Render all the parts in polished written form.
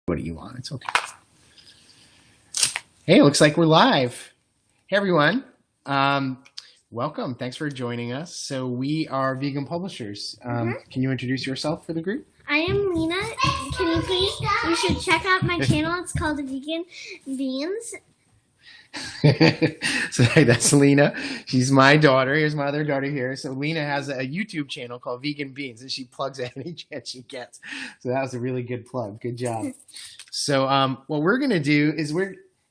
What do you want? It's okay. Hey, it looks like we're live. Hey, everyone. Welcome. Thanks for joining us. So we are vegan publishers. Can you introduce yourself for the group? I am Lena. Can you please? You should check out my channel. It's called Vegan Beans. So that's Lena. She's my daughter. Here's my other daughter here. So Lena has a YouTube channel called Vegan Beans, and she plugs at any chance she gets. So that was a really good plug. Good job. So what we're going to do is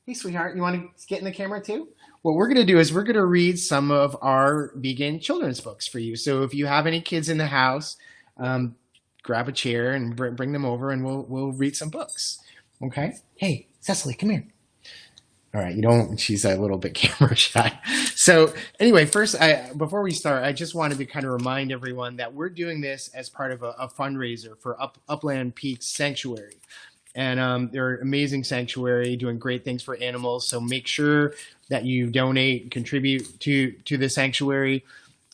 hey, sweetheart, you want to get in the camera too? What we're going to do is we're going to read some of our vegan children's books for you. So if you have any kids in the house, grab a chair and bring them over, and we'll read some books. Okay? Hey, Cecily, come here. All right, she's a little bit camera shy. So anyway, first, before we start, I just wanted to kind of remind everyone that we're doing this as part of a fundraiser for Upland Peaks Sanctuary. And they're an amazing sanctuary doing great things for animals. So make sure that you donate, contribute to the sanctuary.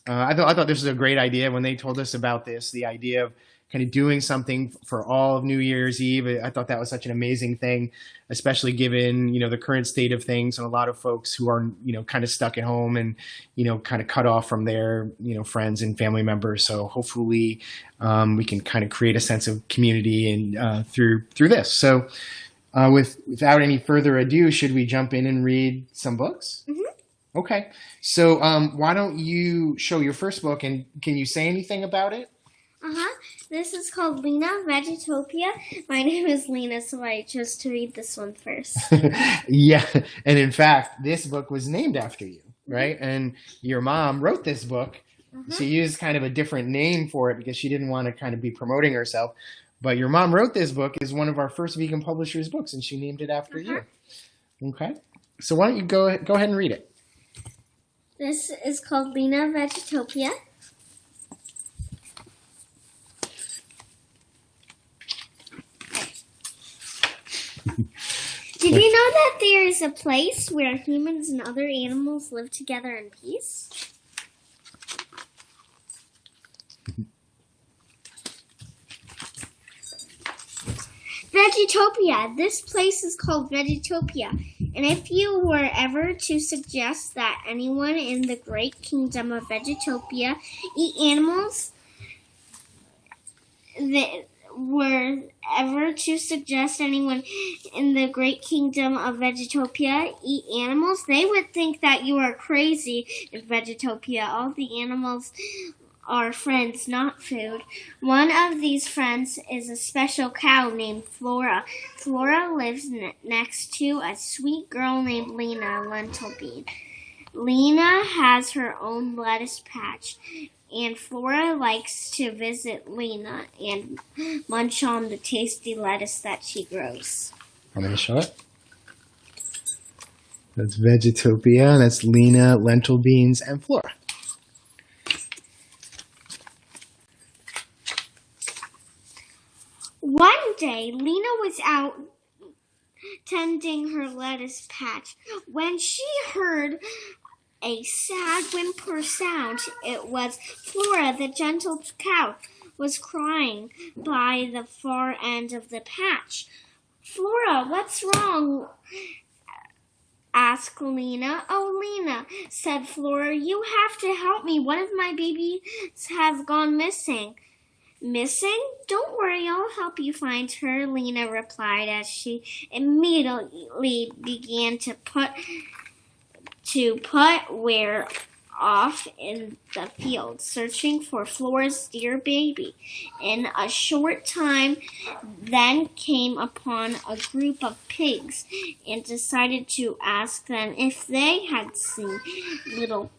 I thought this was a great idea when they told us about this, the idea of kind of doing something for all of New Year's Eve. I thought that was such an amazing thing, especially given, the current state of things and a lot of folks who are, kind of stuck at home and, kind of cut off from their, friends and family members. So hopefully we can kind of create a sense of community and through this. So without any further ado, should we jump in and read some books? Mm-hmm. Okay. So why don't you show your first book, and can you say anything about it? This is called Lena Vegetopia. My name is Lena, so I chose to read this one first. Yeah, and in fact, this book was named after you, right? And your mom wrote this book. She used kind of a different name for it because she didn't want to kind of be promoting herself. But your mom wrote this book as one of our first vegan publishers' books, and she named it after you. Okay, so why don't you go ahead and read it? This is called Lena Vegetopia. Did you know that there is a place where humans and other animals live together in peace? Vegetopia. This place is called Vegetopia. And if you were ever to suggest that anyone in the great kingdom of Vegetopia eat animals, they were ever to suggest anyone in the great kingdom of Vegetopia eat animals, they would think that you are crazy. In Vegetopia, all the animals are friends, not food. One of these friends is a special cow named Flora. Flora lives next to a sweet girl named Lena, a lentil bean. Lena has her own lettuce patch, and Flora likes to visit Lena and munch on the tasty lettuce that she grows. Want me to show it? That's Vegetopia, and that's Lena, lentil beans, and Flora. One day, Lena was out tending her lettuce patch when she heard a sad whimper sound. It was Flora, the gentle cow, was crying by the far end of the patch. Flora, what's wrong? Asked Lena. Oh, Lena, said Flora, you have to help me. One of my babies has gone missing. Missing? Don't worry, I'll help you find her, Lena replied as she immediately began to put where off in the field, searching for Flora's dear baby. In a short time, then came upon a group of pigs and decided to ask them if they had seen little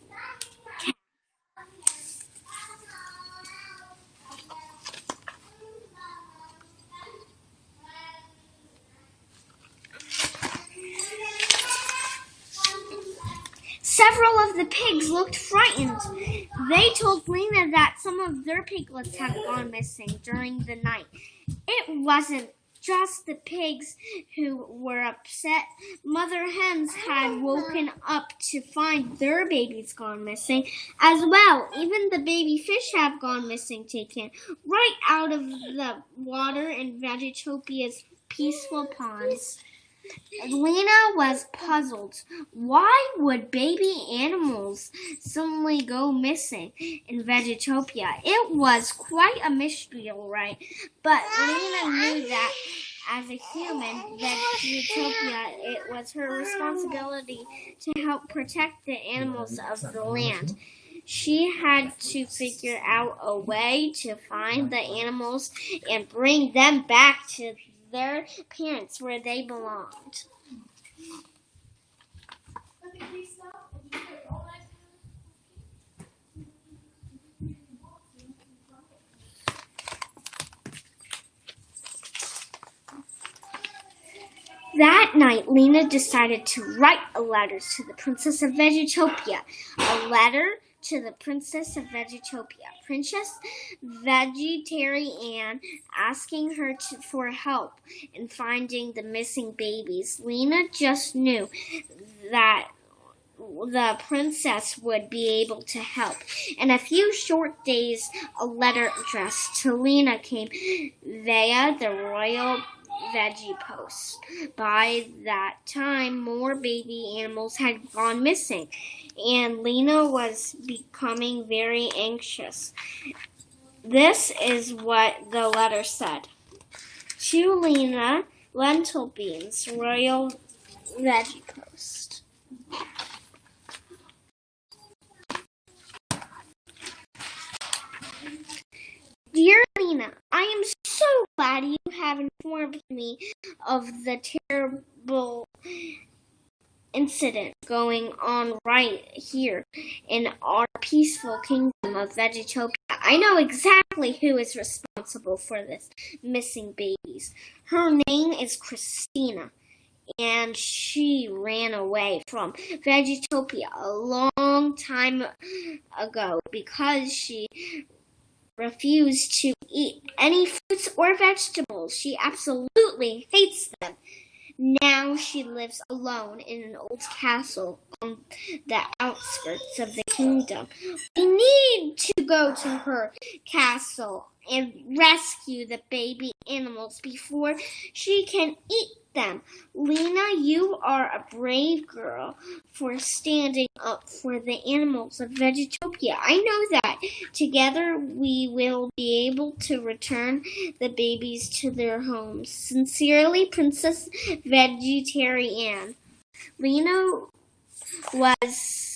Several of the pigs looked frightened. They told Lena that some of their piglets had gone missing during the night. It wasn't just the pigs who were upset. Mother hens had woken up to find their babies gone missing as well. Even the baby fish have gone missing, taken right out of the water in Vegetopia's peaceful ponds. Lena was puzzled. Why would baby animals suddenly go missing in Vegetopia? It was quite a mystery, all right. But Lena knew that as a human, Vegetopia, it was her responsibility to help protect the animals of the land. She had to figure out a way to find the animals and bring them back to their parents where they belonged. That night, Lena decided to write a letter to the Princess of Vegetopia. A letter to the Princess of Vegetopia. Princess Vegetarian asking her for help in finding the missing babies. Lena just knew that the princess would be able to help. In a few short days, a letter addressed to Lena came via the royal veggie post. By that time, more baby animals had gone missing, and Lena was becoming very anxious. This is what the letter said. To Lena, lentil beans, royal veggie post. Dear Lena, I am so glad you have informed me of the terrible incident going on right here in our peaceful kingdom of Vegetopia. I know exactly who is responsible for this missing babies. Her name is Christina, and she ran away from Vegetopia a long time ago because she refused to eat any fruits or vegetables. She absolutely hates them. Now she lives alone in an old castle on the outskirts of the kingdom. We need to go to her castle and rescue the baby animals before she can eat them. Lena, you are a brave girl for standing up for the animals of Vegetopia. I know that. Together we will be able to return the babies to their homes. Sincerely, Princess Vegetarian. Lena was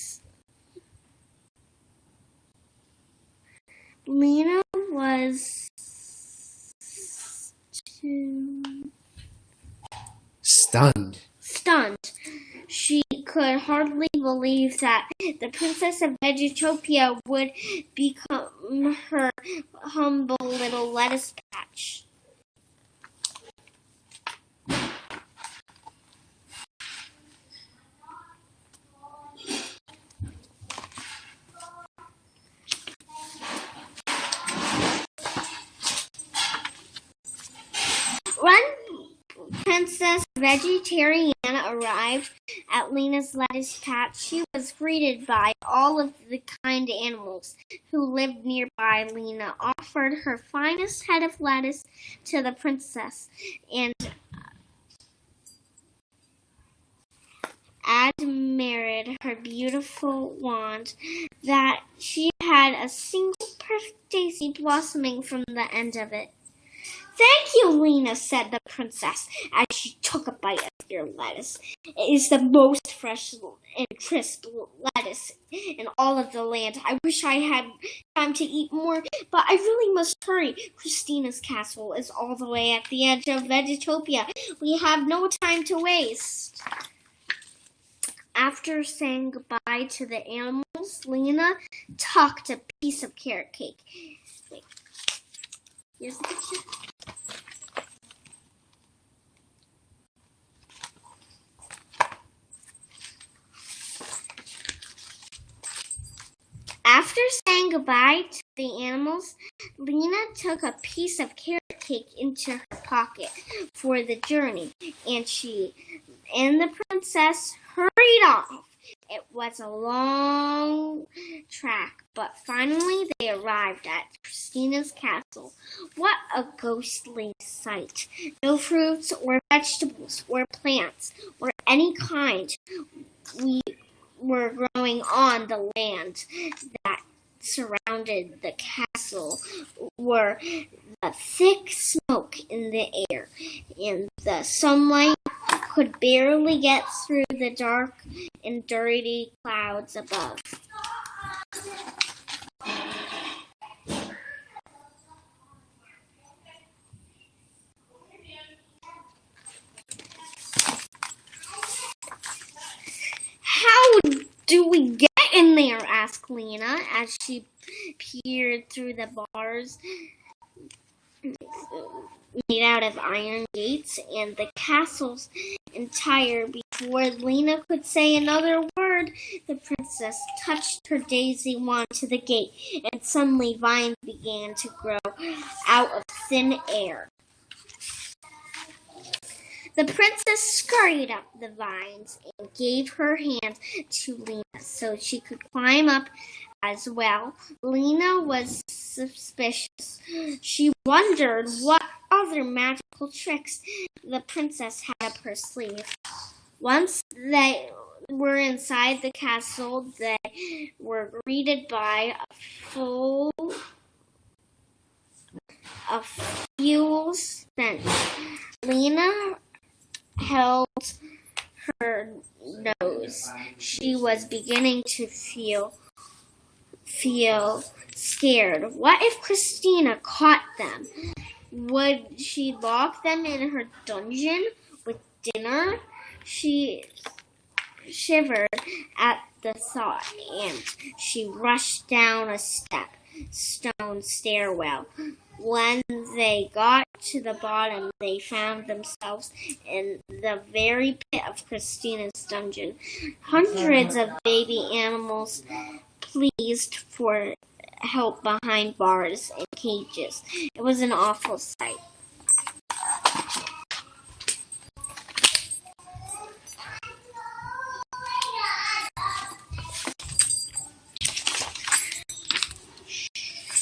Stunned. She could hardly believe that the Princess of Vegetopia would become her humble little lettuce patch. When Princess Vegetarian arrived at Lena's lettuce patch, she was greeted by all of the kind animals who lived nearby. Lena offered her finest head of lettuce to the princess and admired her beautiful wand that she had a single perfect daisy blossoming from the end of it. Thank you, Lena, said the princess as she took a bite of your lettuce. It is the most fresh and crisp lettuce in all of the land. I wish I had time to eat more, but I really must hurry. Christina's castle is all the way at the edge of Vegetopia. We have no time to waste. After saying goodbye to the animals, Lena tucked a piece of carrot cake. Wait. Here's the picture. After saying goodbye to the animals, Lena took a piece of carrot cake into her pocket for the journey, and she and the princess hurried off. It was a long track, but finally they arrived at Christina's castle. What a ghostly sight! No fruits or vegetables or plants or any kind were growing on the land that surrounded the castle. Were the thick smoke in the air, and the sunlight could barely get through the dark and dirty clouds above. How do we get in there? Asked Lena as she peered through the bars made out of iron gates and the castle's entire. Before Lena could say another word, the princess touched her daisy wand to the gate, and suddenly vines began to grow out of thin air. The princess scurried up the vines and gave her hand to Lena so she could climb up as well. Lena was suspicious. She wondered what other magical tricks the princess had up her sleeve. Once they were inside the castle, they were greeted by a fuel stench. Lena held her nose. She was beginning to feel scared. What if Christina caught them? Would she lock them in her dungeon with dinner? She shivered at the thought, and she rushed down a stone stairwell. When they got to the bottom, they found themselves in the very pit of Christina's dungeon. Hundreds of baby animals pleased for help behind bars and cages. It was an awful sight.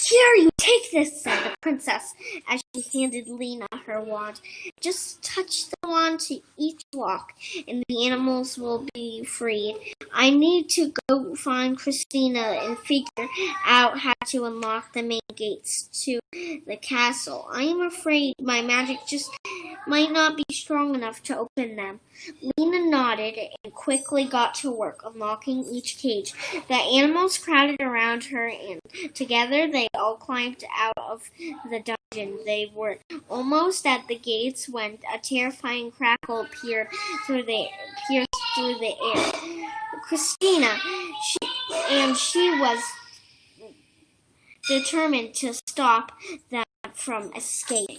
Here, you take this, said the princess as she handed Lena her wand. Just touch the wand to each lock, and the animals will be freed. I need to go find Christina and figure out how to unlock the main gates to the castle. I am afraid my magic just might not be strong enough to open them. Lena nodded and quickly got to work unlocking each cage. The animals crowded around her, and together they all climbed out of the dungeon. They were almost at the gates when a terrifying crackle pierced through the air. Christina, she was determined to stop them from escaping.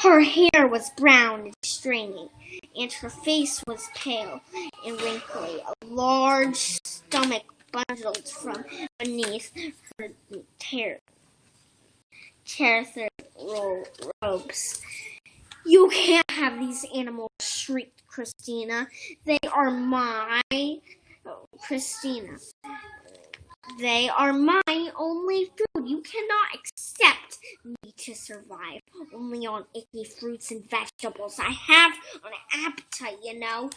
Her hair was brown and stringy, and her face was pale and wrinkly. A large stomach bulged from beneath her tethered robes. You can't have these animals, shrieked Christina. They are Christina. They are my only food. You cannot accept me to survive only on icky fruits and vegetables. I have an appetite, you know.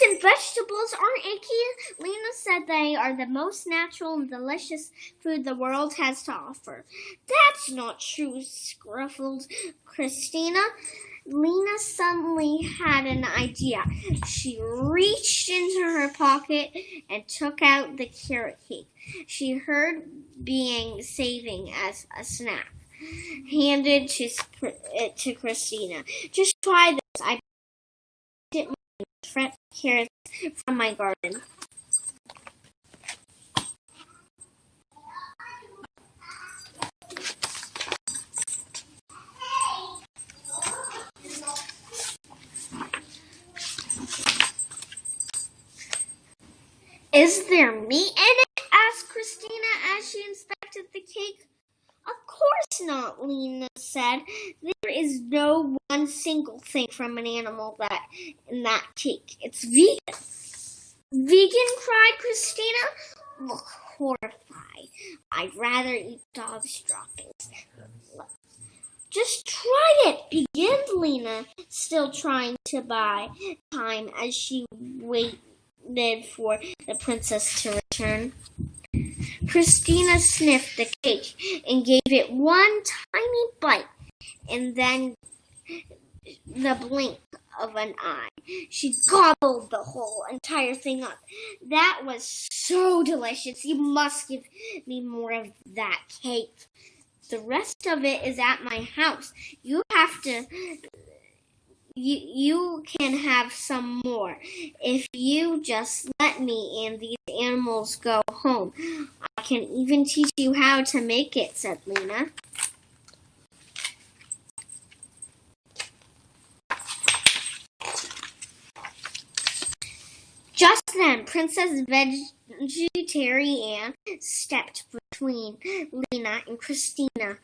And vegetables aren't icky. Lena said they are the most natural and delicious food the world has to offer. That's not true, scruffled Christina. Lena suddenly had an idea. She reached into her pocket and took out the carrot cake she heard being saving as a snack. Handed it to Christina. Just try this. I didn't fresh carrots from my garden. Is there meat in it? Asked Christina as she inspected the cake. Of course not, Lena said. There is no one single thing from an animal in that cake. It's vegan. Vegan? Cried Christina. Look horrified. I'd rather eat dog's droppings. Just try it, began Lena, still trying to buy time as she waited for the princess to return. Christina sniffed the cake and gave it one tiny bite, and then the blink of an eye. She gobbled the whole entire thing up. That was so delicious. You must give me more of that cake. The rest of it is at my house. You can have some more if you just let me and these animals go home. I can even teach you how to make it, said Lena. Just then, Princess Vegetarian stepped between Lena and Christina,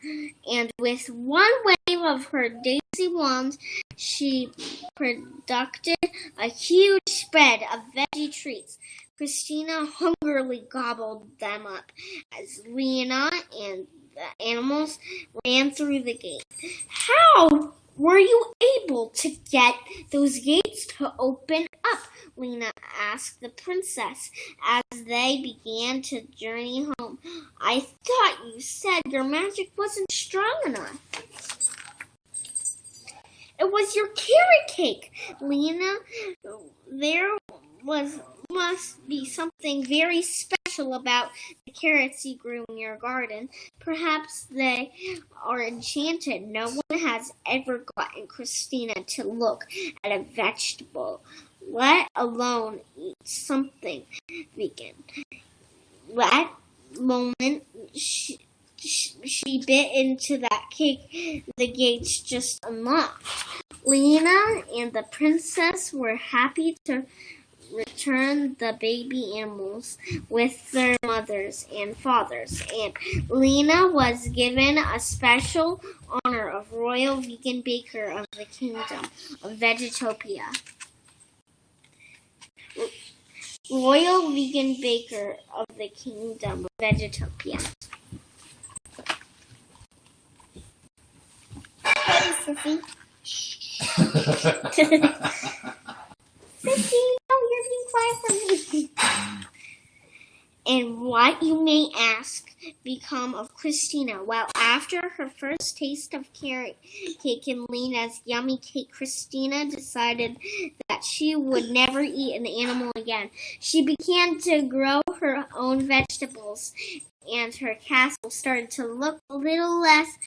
and with one wave of her daisy wand, she produced a huge spread of veggie treats. Christina hungrily gobbled them up as Lena and the animals ran through the gate. How were you able to get those gates to open up? Lena asked the princess as they began to journey home. I thought you said your magic wasn't strong enough. It was your carrot cake, Lena. There must be something very special about the carrots you grew in your garden. Perhaps they are enchanted. No one has ever gotten Christina to look at a vegetable, let alone eat something vegan. That moment she bit into that cake, the gates just unlocked. Lena and the princess were happy to return the baby animals with their mothers and fathers, and Lena was given a special honor of Royal Vegan Baker of the Kingdom of Vegetopia. Royal Vegan Baker of the Kingdom of Vegetopia. Hey, Sissy. Sissy, you're being quiet for me. And what, you may ask, become of Christina? Well, after her first taste of carrot cake and Lena's yummy cake, Christina decided that she would never eat an animal again. She began to grow her own vegetables, and her castle started to look a little less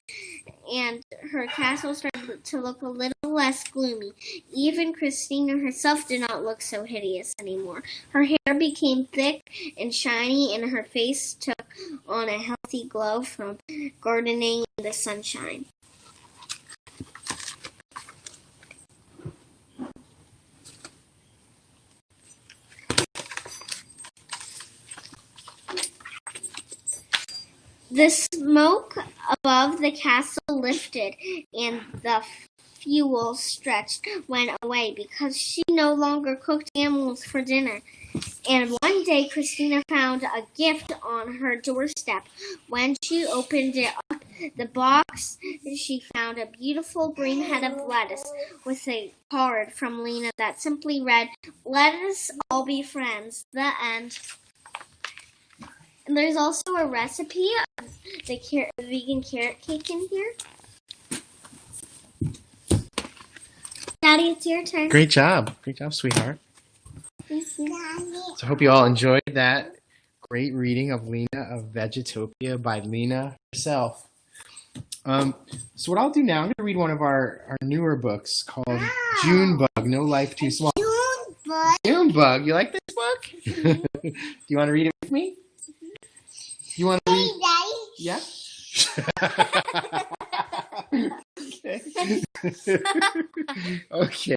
gloomy. Even Christina herself did not look so hideous anymore. Her hair became thick and shiny, and her face took on a healthy glow from gardening in the sunshine. The smoke above the castle lifted, and the fuel stretched went away because she no longer cooked animals for dinner. And one day, Christina found a gift on her doorstep. When she opened it up, the box, she found a beautiful green head of lettuce with a card from Lena that simply read, "Let us all be friends. The end." And there's also a recipe of the vegan carrot cake in here. Daddy, it's your turn. Great job, sweetheart. Thank you. So I hope you all enjoyed that great reading of Lena of Vegetopia by Lena herself. So what I'll do now, I'm going to read one of our newer books called Junebug, No Life Too Small. Junebug, you like this book? Do you want to read it with me? You want to read? Yeah? Okay. Okay.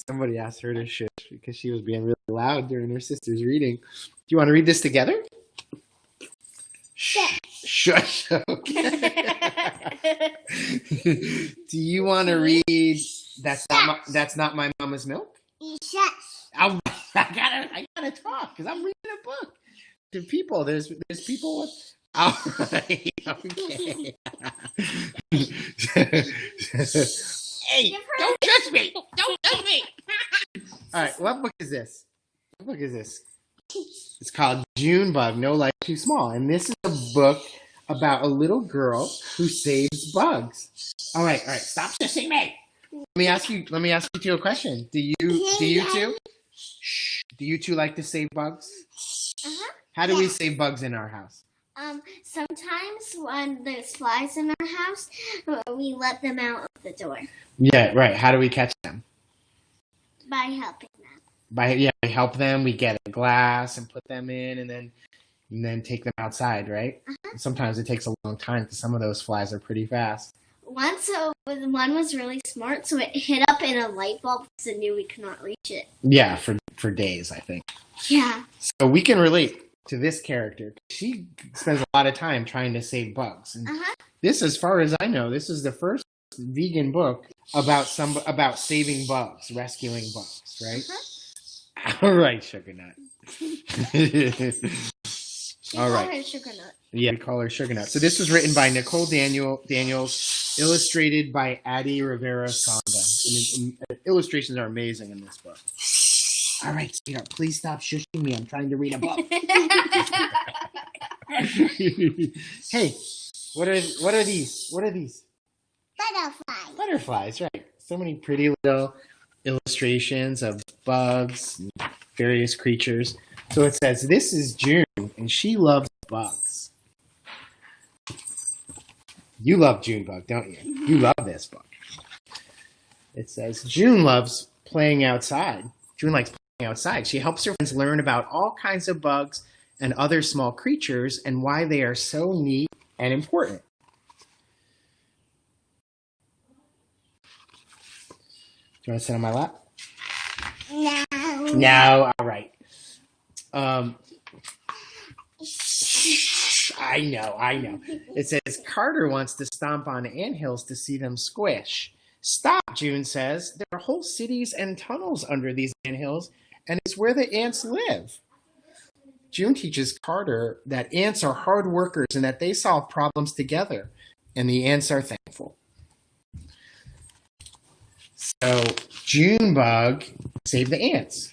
Somebody asked her to shush because she was being really loud during her sister's reading. Do you want to read this together? Shh. Shush. Okay. Do you want to read That's Not My Mama's Milk? Yes. I gotta talk because I'm reading a book to people. There's people with. All right. Okay. Hey, don't judge me! Don't judge me! All right, what book is this? What book is this? It's called Junebug, No Life Too Small. And this is a book about a little girl who saves bugs. All right, stop shushing me. Let me ask you two a question. Do you two like to save bugs? Uh-huh. How do we save bugs in our house? Sometimes when there's flies in our house, we let them out of the door. Yeah, right. How do we catch them? By helping them. We help them. We get a glass and put them in, and then take them outside, right? Uh-huh. Sometimes it takes a long time because some of those flies are pretty fast. One was really smart, so it hit up in a light bulb because it knew we could not reach it. Yeah, for days, I think. Yeah. So we can relate to this character. She spends a lot of time trying to save bugs. And this, as far as I know, this is the first vegan book about saving bugs, rescuing bugs, right? Uh-huh. All right, Sugar Nut. All right. Call her Sugar Nut. Yeah, we call her Sugar Nut. So this was written by Nicole Daniels, illustrated by Addie Rivera Sonda. Illustrations are amazing in this book. All right, sweetheart, please stop shushing me. I'm trying to read a book. Hey, what are these? What are these? Butterflies. Butterflies, right. So many pretty little illustrations of bugs and various creatures. So it says, this is June, and she loves bugs. You love Junebug, don't you? You love this book. It says, June loves playing outside. June likes playing outside. She helps her friends learn about all kinds of bugs and other small creatures and why they are so neat and important. Do you want to sit on my lap? No. No, all right. I know. It says, Carter wants to stomp on anthills to see them squish. Stop, June says. There are whole cities and tunnels under these anthills, and it's where the ants live. June teaches Carter that ants are hard workers and that they solve problems together, and the ants are thankful. So, Junebug saved the ants.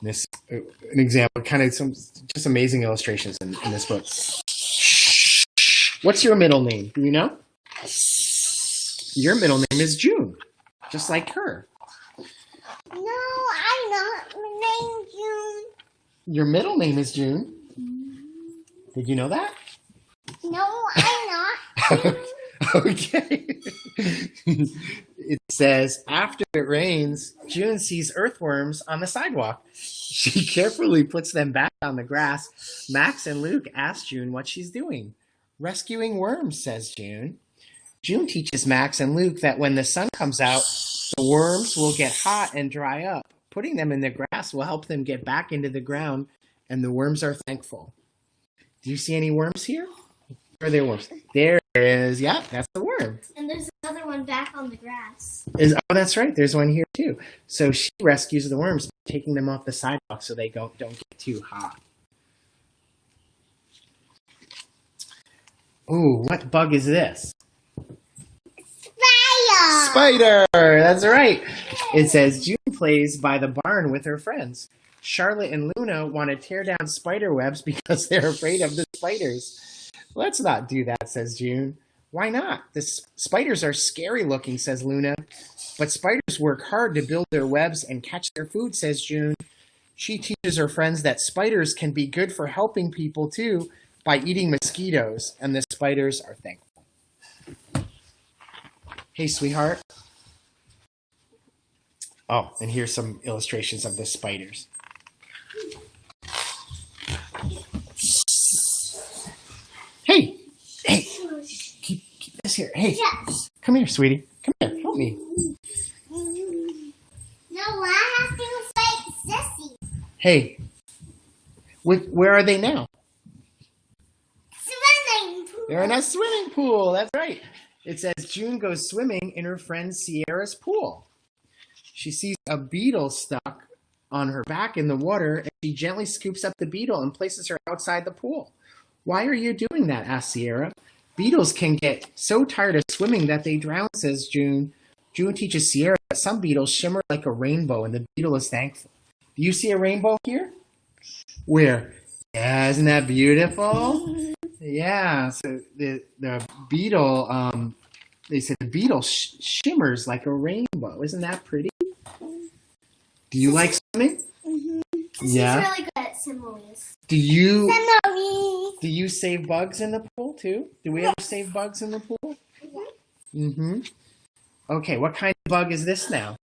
This an example, kind of some just amazing illustrations in this book. What's your middle name? Do you know? Your middle name is June, just like her. No, I'm not named June. Your middle name is June. Did you know that? No, I'm not. Okay. It says, after it rains, June sees earthworms on the sidewalk. She carefully puts them back on the grass. Max and Luke ask June what she's doing. Rescuing worms, says June. June teaches Max and Luke that when the sun comes out, the worms will get hot and dry up. Putting them in the grass will help them get back into the ground, and the worms are thankful. Do you see any worms here? Where are there worms? There is. Yeah, that's the worm. And there's another one back on the grass. Oh, that's right. There's one here too. So she rescues the worms, taking them off the sidewalk so they don't get too hot. Ooh, what bug is this? Spider! That's right. It says June plays by the barn with her friends. Charlotte and Luna want to tear down spider webs because they're afraid of the spiders. Let's not do that, says June. Why not? The spiders are scary looking, says Luna. But spiders work hard to build their webs and catch their food, says June. She teaches her friends that spiders can be good for helping people too by eating mosquitoes, and the spiders are thankful. Hey, sweetheart. Oh, and here's some illustrations of the spiders. Hey, keep this here. Hey, yes. Come here, sweetie. Come here, help me. Hey, where are they now? Swimming pool. They're in a swimming pool. That's right. It says June goes swimming in her friend Sierra's pool. She sees a beetle stuck on her back in the water, and she gently scoops up the beetle and places her outside the pool. Why are you doing that? Asked Sierra. Beetles can get so tired of swimming that they drown, says June. June teaches Sierra that some beetles shimmer like a rainbow, and the beetle is thankful. Do you see a rainbow here? Where? Yeah, isn't that beautiful? Yeah, so the beetle, they said the beetle shimmers like a rainbow. Isn't that pretty? Do you like swimming? Mm-hmm. Yeah. She's really good at similes. Do you save bugs in the pool too? Do we ever save bugs in the pool? Mm-hmm. Okay, what kind of bug is this now?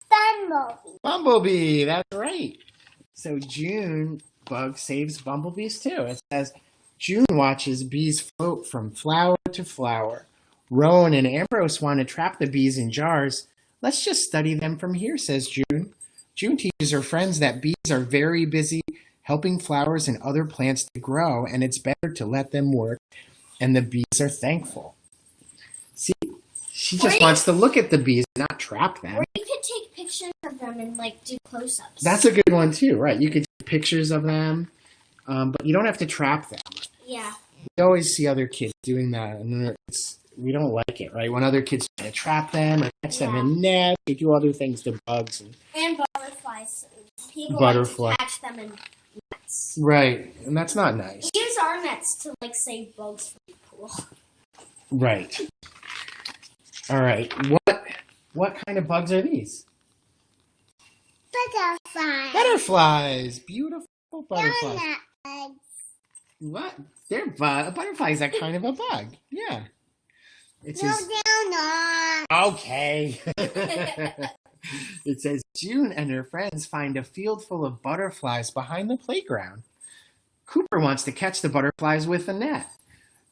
Bumblebee. Bumblebee, that's right. So June bug saves bumblebees too. It says June watches bees float from flower to flower. Rowan and Ambrose want to trap the bees in jars. Let's just study them from here, says June. June teaches her friends that bees are very busy helping flowers and other plants to grow, and it's better to let them work, and the bees are thankful. See, she just wants to look at the bees, not trap them. Or you could take pictures of them and do close-ups. That's a good one too, right? You could take pictures of them, but you don't have to trap them. Yeah. We always see other kids doing that, and we don't like it, right? When other kids try to trap them or catch them in nets, they do other things to bugs. And butterflies. People like to catch them in nets. Right, and that's not nice. We use our nets to save bugs from the pool. Right. All right. What kind of bugs are these? Butterflies. Butterflies. Beautiful butterflies. What? They're butterflies are kind of a bug. Yeah. It says, okay. It says June and her friends find a field full of butterflies behind the playground. Cooper wants to catch the butterflies with a net.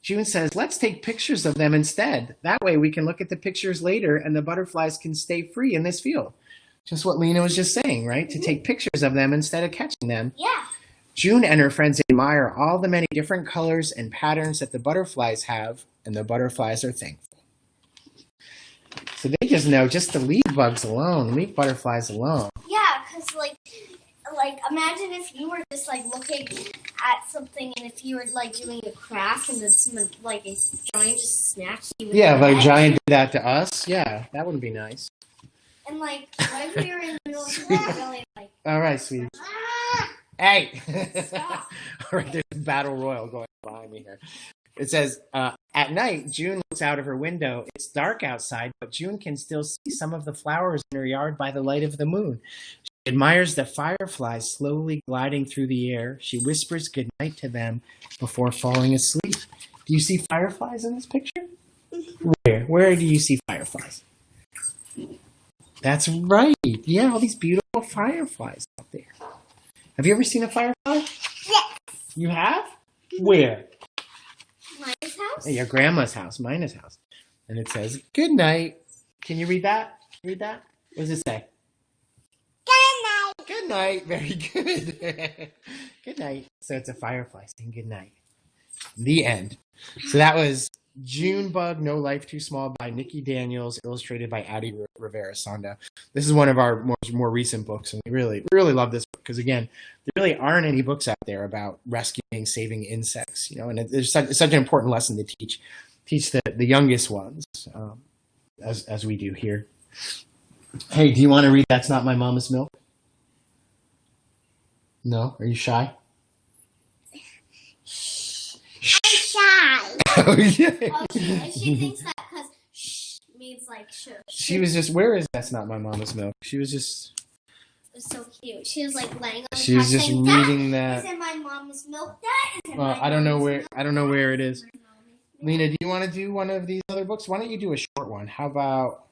June says, let's take pictures of them instead. That way we can look at the pictures later and the butterflies can stay free in this field. Just what Lena was just saying, right? To take pictures of them instead of catching them. Yeah. June and her friends admire all the many different colors and patterns that the butterflies have, and the butterflies are thankful. So they just know just to leave bugs alone, leave butterflies alone. Yeah, because imagine if you were just looking at something, and if you were doing a craft, and then someone a giant just snatched you. Yeah, if a giant did that to us, yeah, that wouldn't be nice. And what if we were in the middle of something really All right, sweetie. Hey! Stop. All right, there's a battle royal going behind me here. It says, at night, June looks out of her window. It's dark outside, but June can still see some of the flowers in her yard by the light of the moon. She admires the fireflies slowly gliding through the air. She whispers goodnight to them before falling asleep. Do you see fireflies in this picture? Where? Where do you see fireflies? That's right. Yeah, all these beautiful fireflies out there. Have you ever seen a firefly? Yes. You have? Where? Mine's house? At your grandma's house, Mina's house. And it says, good night. Can you read that? Read that? What does it say? Good night. Good night. Very good. Good night. So it's a firefly saying good night. The end. So that was Junebug, No Life Too Small by Nikki Daniels, illustrated by Addie Rivera Sonda. This is one of our more recent books, and we really love this book because, again, there really aren't any books out there about rescuing, saving insects, and it's such an important lesson to teach the youngest ones, as we do here. Hey, do you want to read That's Not My Mama's Milk? No? Are you shy? Shy. Oh, yeah. Okay, she thinks that because shh means shush. She was just, where is That's Not My Mama's Milk? She was just... It was so cute. She was laying on the She was couch just saying, reading that. Is it my mama's milk? That Well, I don't know where it is. Lena, do you want to do one of these other books? Why don't you do a short one? How about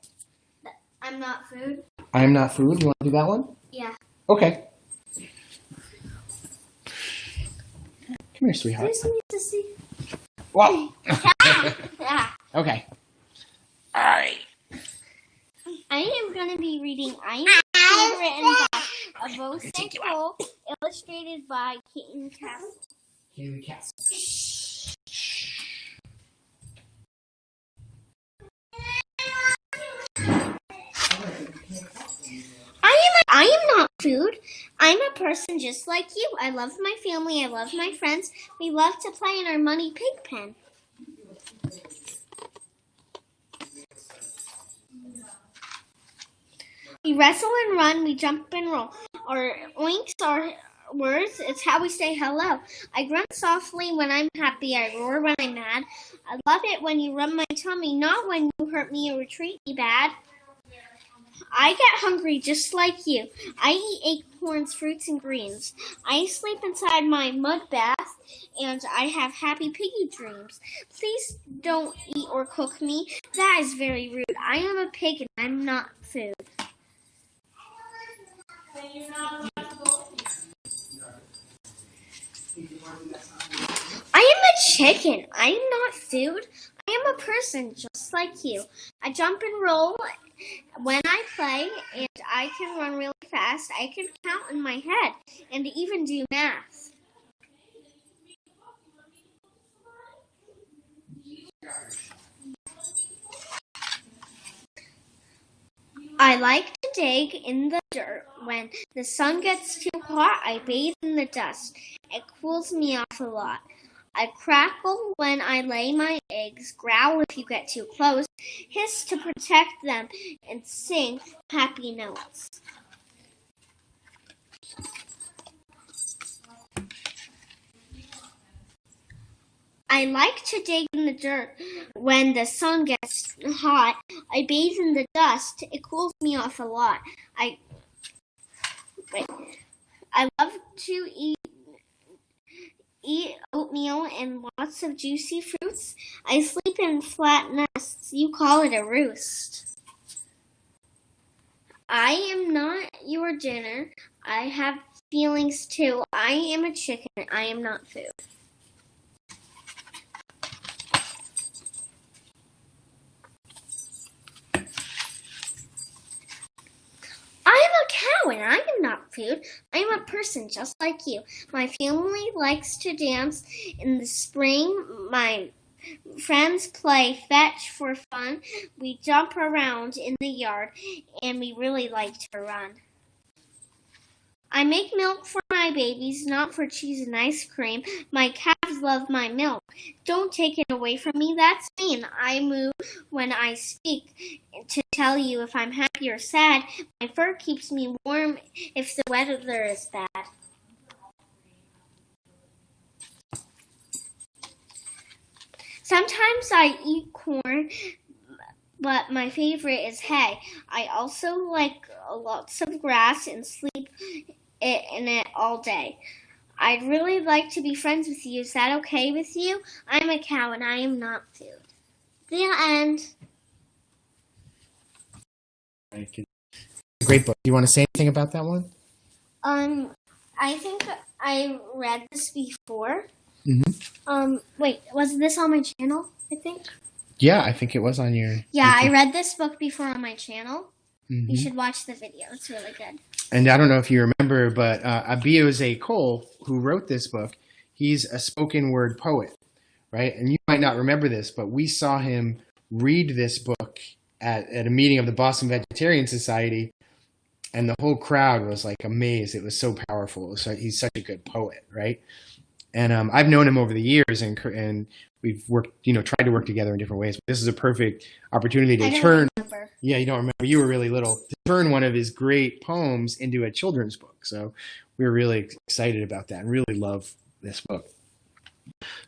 I'm Not Food? I'm Not Food? You want to do that one? Yeah. Okay. Come here, sweetheart. There's something to see. Well. Yeah. Okay. All right. I am going to be reading I Am Written by a Rose Cole, illustrated by Kaylee Cass. I am not food. I'm a person just like you. I love my family. I love my friends. We love to play in our money pig pen. We wrestle and run. We jump and roll. Our oinks are words. It's how we say hello. I grunt softly when I'm happy. I roar when I'm mad. I love it when you rub my tummy, not when you hurt me or treat me bad. I get hungry just like you. I eat acorns, fruits, and greens. I sleep inside my mud bath, and I have happy piggy dreams. Please don't eat or cook me. That is very rude. I am a pig and I'm not food. I am a chicken. I am not food. I am a person just like you. I jump and roll when I play, and I can run really fast. I can count in my head and even do math. I like to dig in the dirt. When the sun gets too hot, I bathe in the dust. It cools me off a lot. I crackle when I lay my eggs, growl if you get too close, hiss to protect them, and sing happy notes. I like to dig in the dirt. When the sun gets hot, I bathe in the dust. It cools me off a lot. I love to eat oatmeal and lots of juicy fruits. I sleep in flat nests. You call it a roost. I am not your dinner. I have feelings too. I am a chicken. I am not food. I am a cow and I am not food. I am a person just like you. My family likes to dance in the spring. My friends play fetch for fun. We jump around in the yard and we really like to run. I make milk for my babies, not for cheese and ice cream. My calves love my milk. Don't take it away from me, that's mean. I move when I speak to tell you if I'm happy or sad. My fur keeps me warm if the weather is bad. Sometimes I eat corn, but my favorite is hay. I also like lots of grass and sleep in it all day. I'd really like to be friends with you. Is that okay with you? I'm a cow and I am not food. The end. Great book. Do you want to say anything about that one? I think I read this before. Mm-hmm. Wait, was this on my channel? I think. Yeah, I think it was on your. Yeah, I read this book before on my channel. Mm-hmm. You should watch the video. It's really good. And I don't know if you remember, but Abiose Cole, who wrote this book, he's a spoken word poet, right? And you might not remember this, but we saw him read this book at a meeting of the Boston Vegetarian Society, and the whole crowd was like amazed. It was so powerful. So he's such a good poet, right? And I've known him over the years, and we've worked, tried to work together in different ways. But this is a perfect opportunity to turn. Remember. Yeah, you don't remember. You were really little. To turn one of his great poems into a children's book. So we were really excited about that and really love this book.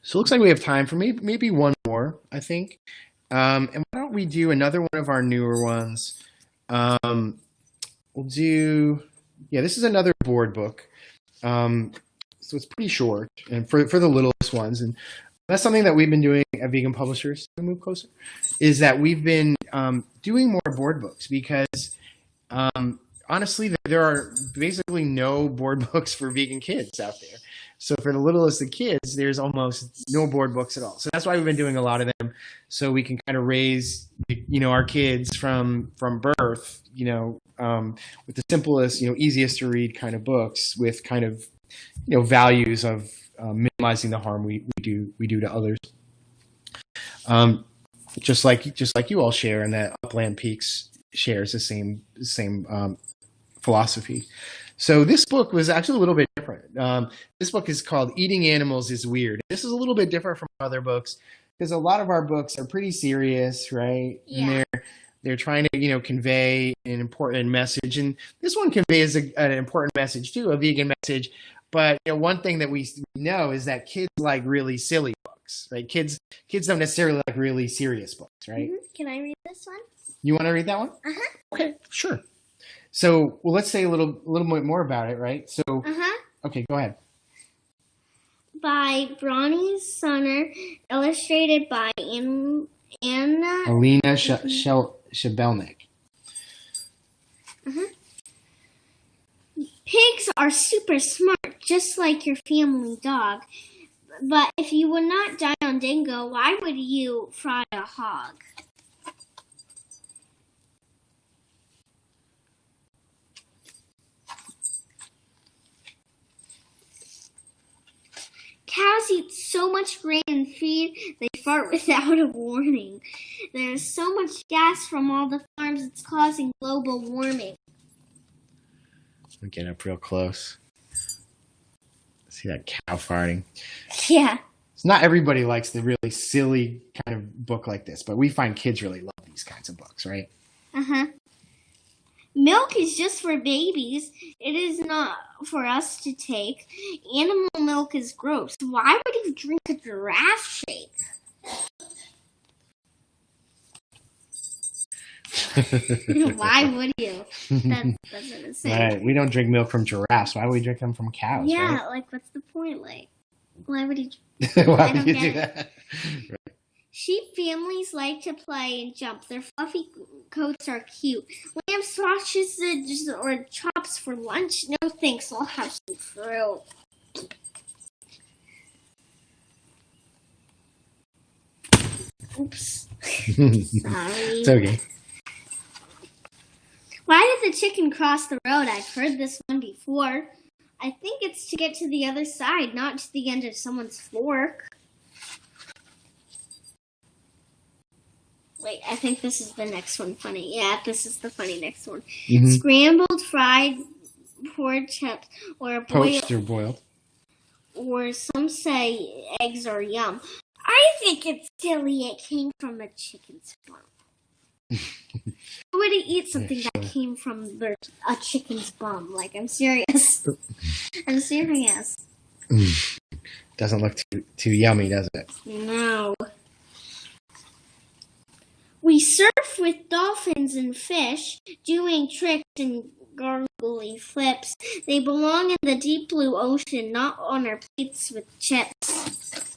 So it looks like we have time for maybe one more, I think. And why don't we do another one of our newer ones? We'll do, this is another board book. So it's pretty short, and for the littlest ones, and that's something that we've been doing at Vegan Publishers. Can we move closer? Is that we've been doing more board books because honestly, there are basically no board books for vegan kids out there. So for the littlest of kids, there's almost no board books at all. So that's why we've been doing a lot of them, so we can kind of raise, our kids from birth, with the simplest, easiest to read kind of books with kind of, values of minimizing the harm we do to others. Just like you all share, and that Upland Peaks shares the same philosophy. So this book was actually a little bit different. This book is called Eating Animals is Weird. This is a little bit different from other books because a lot of our books are pretty serious, right? Yeah. And they're trying to, convey an important message. And this one conveys an important message too, a vegan message. But one thing that we know is that kids like really silly books, right? Kids don't necessarily like really serious books, right? Mm-hmm. Can I read this one? You want to read that one? Uh-huh. Okay, sure. So, well, let's say a little bit more about it, right? So, Okay, go ahead. By Bronnie Sonner, illustrated by Anna Alina Shabelnik. Pigs are super smart, just like your family dog. But if you would not die on dingo, why would you fry a hog? Cows eat so much grain and feed, they fart without a warning. There's so much gas from all the farms, it's causing global warming. We'll get up real close. See that cow farting. Yeah. So not everybody likes the really silly kind of book like this, but we find kids really love these kinds of books, right? Milk is just for babies. It is not for us to take. Animal milk is gross. Why would you drink a giraffe shake? Why would you? That's what it's saying. Right. We don't drink milk from giraffes. Why would we drink them from cows? Yeah, right? like what's the point? Like, why would you? Why would you do that? Right. Sheep families like to play and jump. Their fluffy coats are cute. Lamb sausages or chops for lunch? No thanks, I'll have some fruit. Oops. Sorry. It's okay. Why did the chicken cross the road? I've heard this one before. I think it's to get to the other side, not to the end of someone's fork. Wait, I think this is the next one funny. Yeah, this is the funny next one. Scrambled, fried, pork chops, or Poached or boiled. Or some say eggs are yum. I think it's silly it came from a chicken's bum. Who would eat something that came from a chicken's bum? Like, I'm serious. I'm serious. Doesn't look too yummy, does it? No. We surf with dolphins and fish, doing tricks and gargly flips. They belong in the deep blue ocean, not on our plates with chips.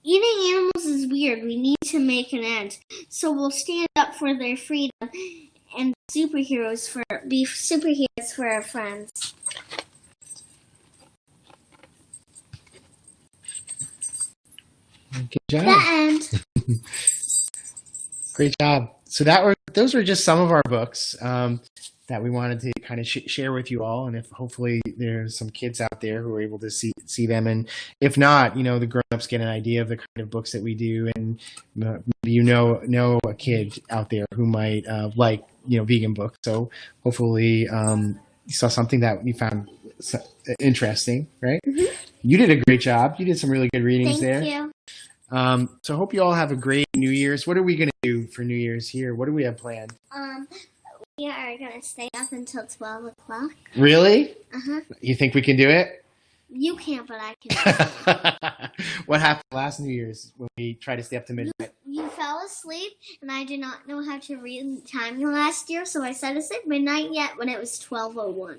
Eating animals is weird. We need to make an end. So we'll stand up for their freedom and be superheroes for our friends. Good job. The end. Great job. So those were just some of our books that we wanted to kind of share with you all, and if hopefully there's some kids out there who are able to see them, and if not, the grown-ups get an idea of the kind of books that we do, and maybe you know a kid out there who might like vegan books. So hopefully you saw something that you found interesting, right? You did a great job. You did some really good readings there. Thank you. So I hope you all have a great New Year's. What are we going to do for New Year's here? What do we have planned? We are going to stay up until 12 o'clock. Really? Uh-huh. You think we can do it? You can't, but I can. What happened last New Year's when we tried to stay up to midnight? You fell asleep, and I did not know how to read time last year, so I said it's at midnight yet when it was 12:01.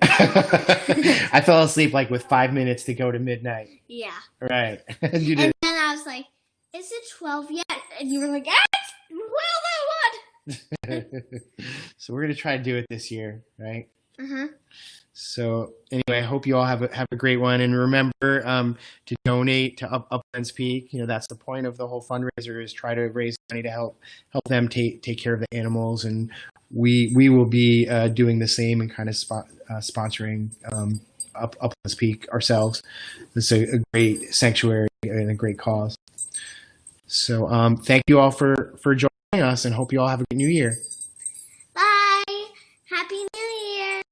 I fell asleep like with 5 minutes to go to midnight. Yeah. Right. You did. And then I was like, is it 12 yet? And you were like, it's 12 So we're gonna try to do it this year, right? Uh-huh. So anyway, I hope you all have a great one, and remember to donate to Uplands Peak. You know, that's the point of the whole fundraiser, is try to raise money to help them take care of the animals, and we will be doing the same and kind of sponsoring Uplands Peak ourselves. It's a great sanctuary and a great cause. So thank you all for joining us, and hope you all have a good New Year. Bye. Happy New Year.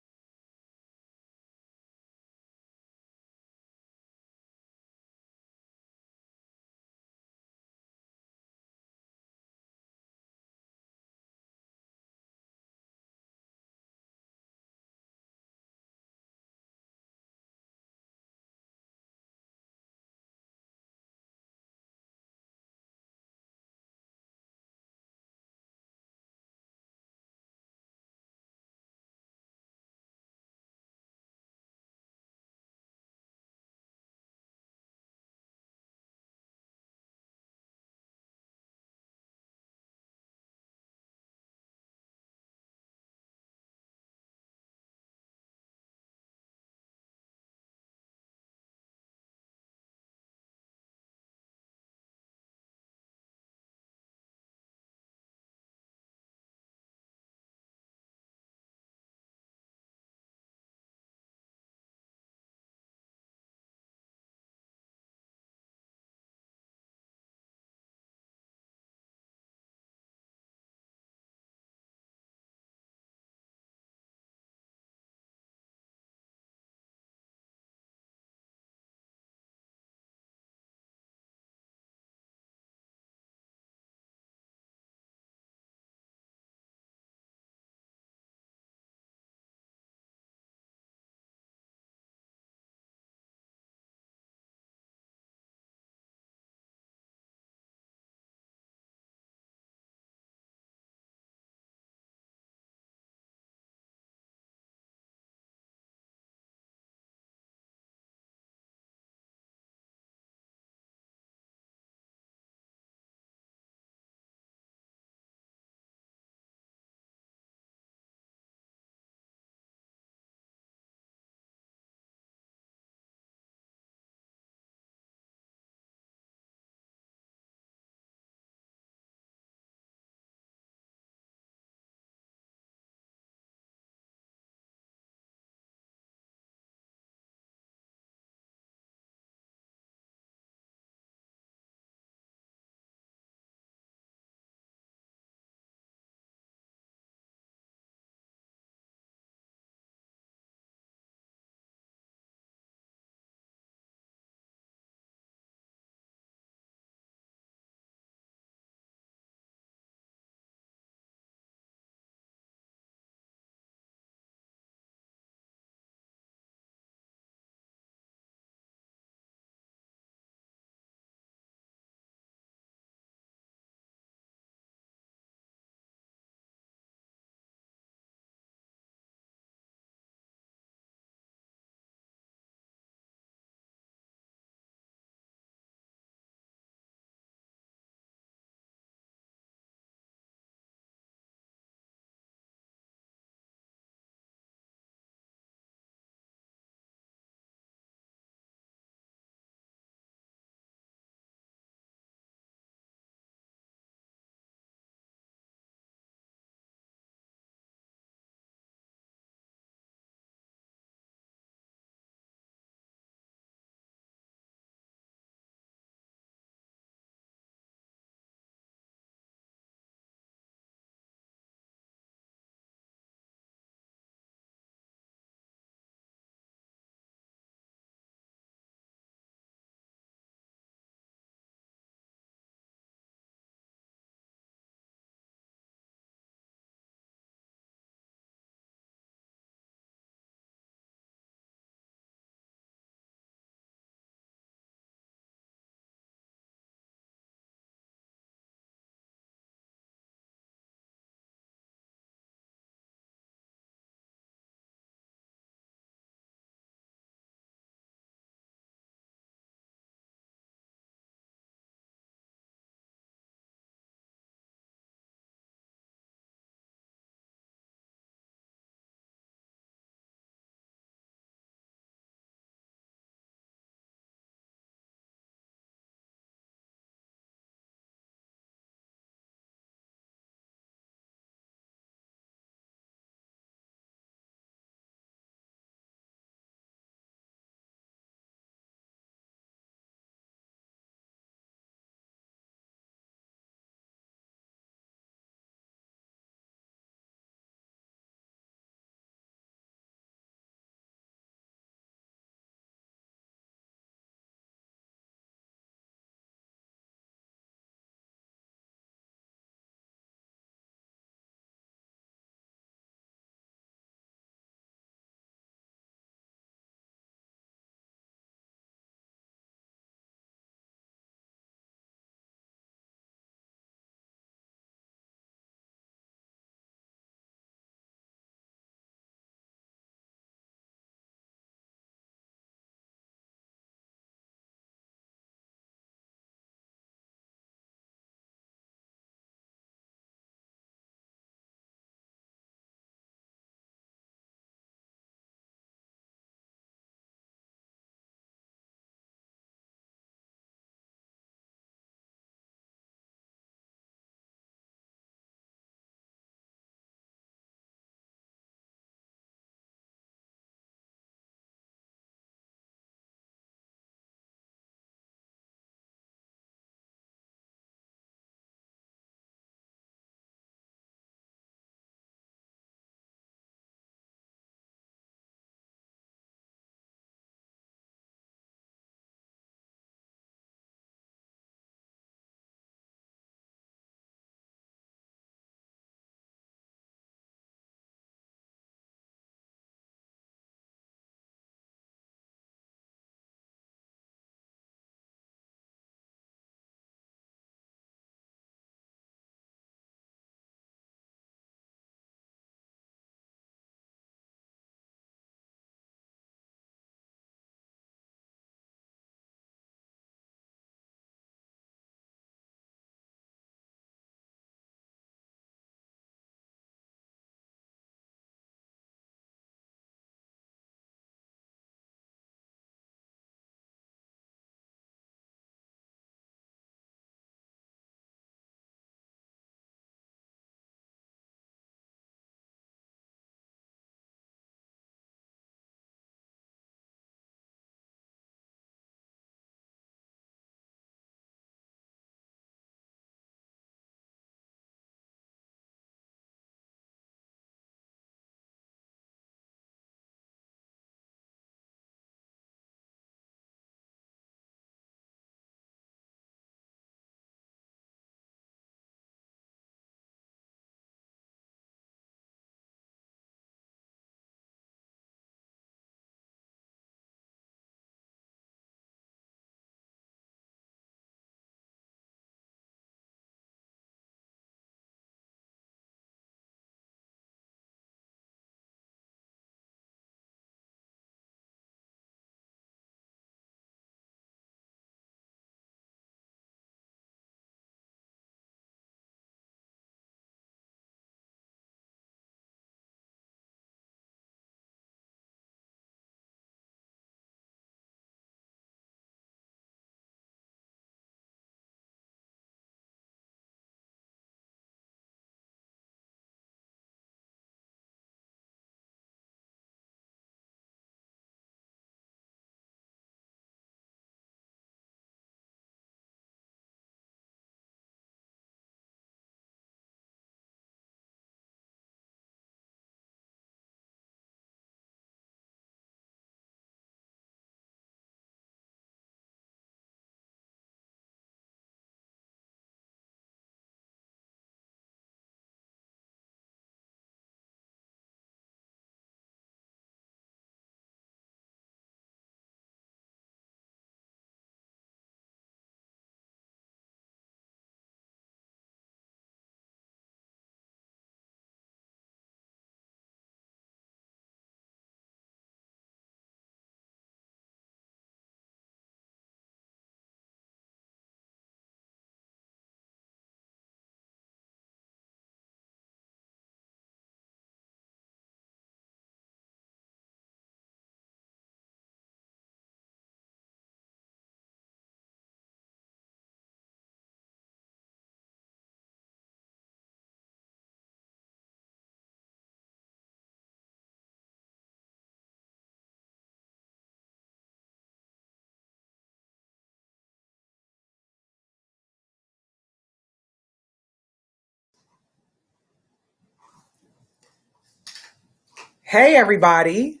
Hey everybody.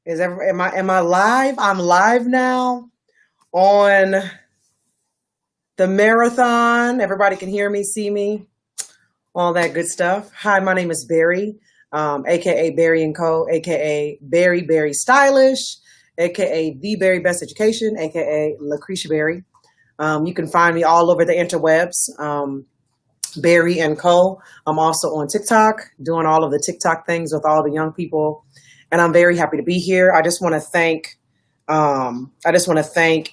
Am I live? I'm live now on the marathon. Everybody can hear me, see me, all that good stuff. Hi, my name is Barry, aka Barry and Co, aka Barry Stylish, aka The Barry Best Education, aka Lucretia Berry. You can find me all over the interwebs. Barry and Co. I'm also on TikTok, doing all of the TikTok things with all the young people, and I'm very happy to be here. I just want to thank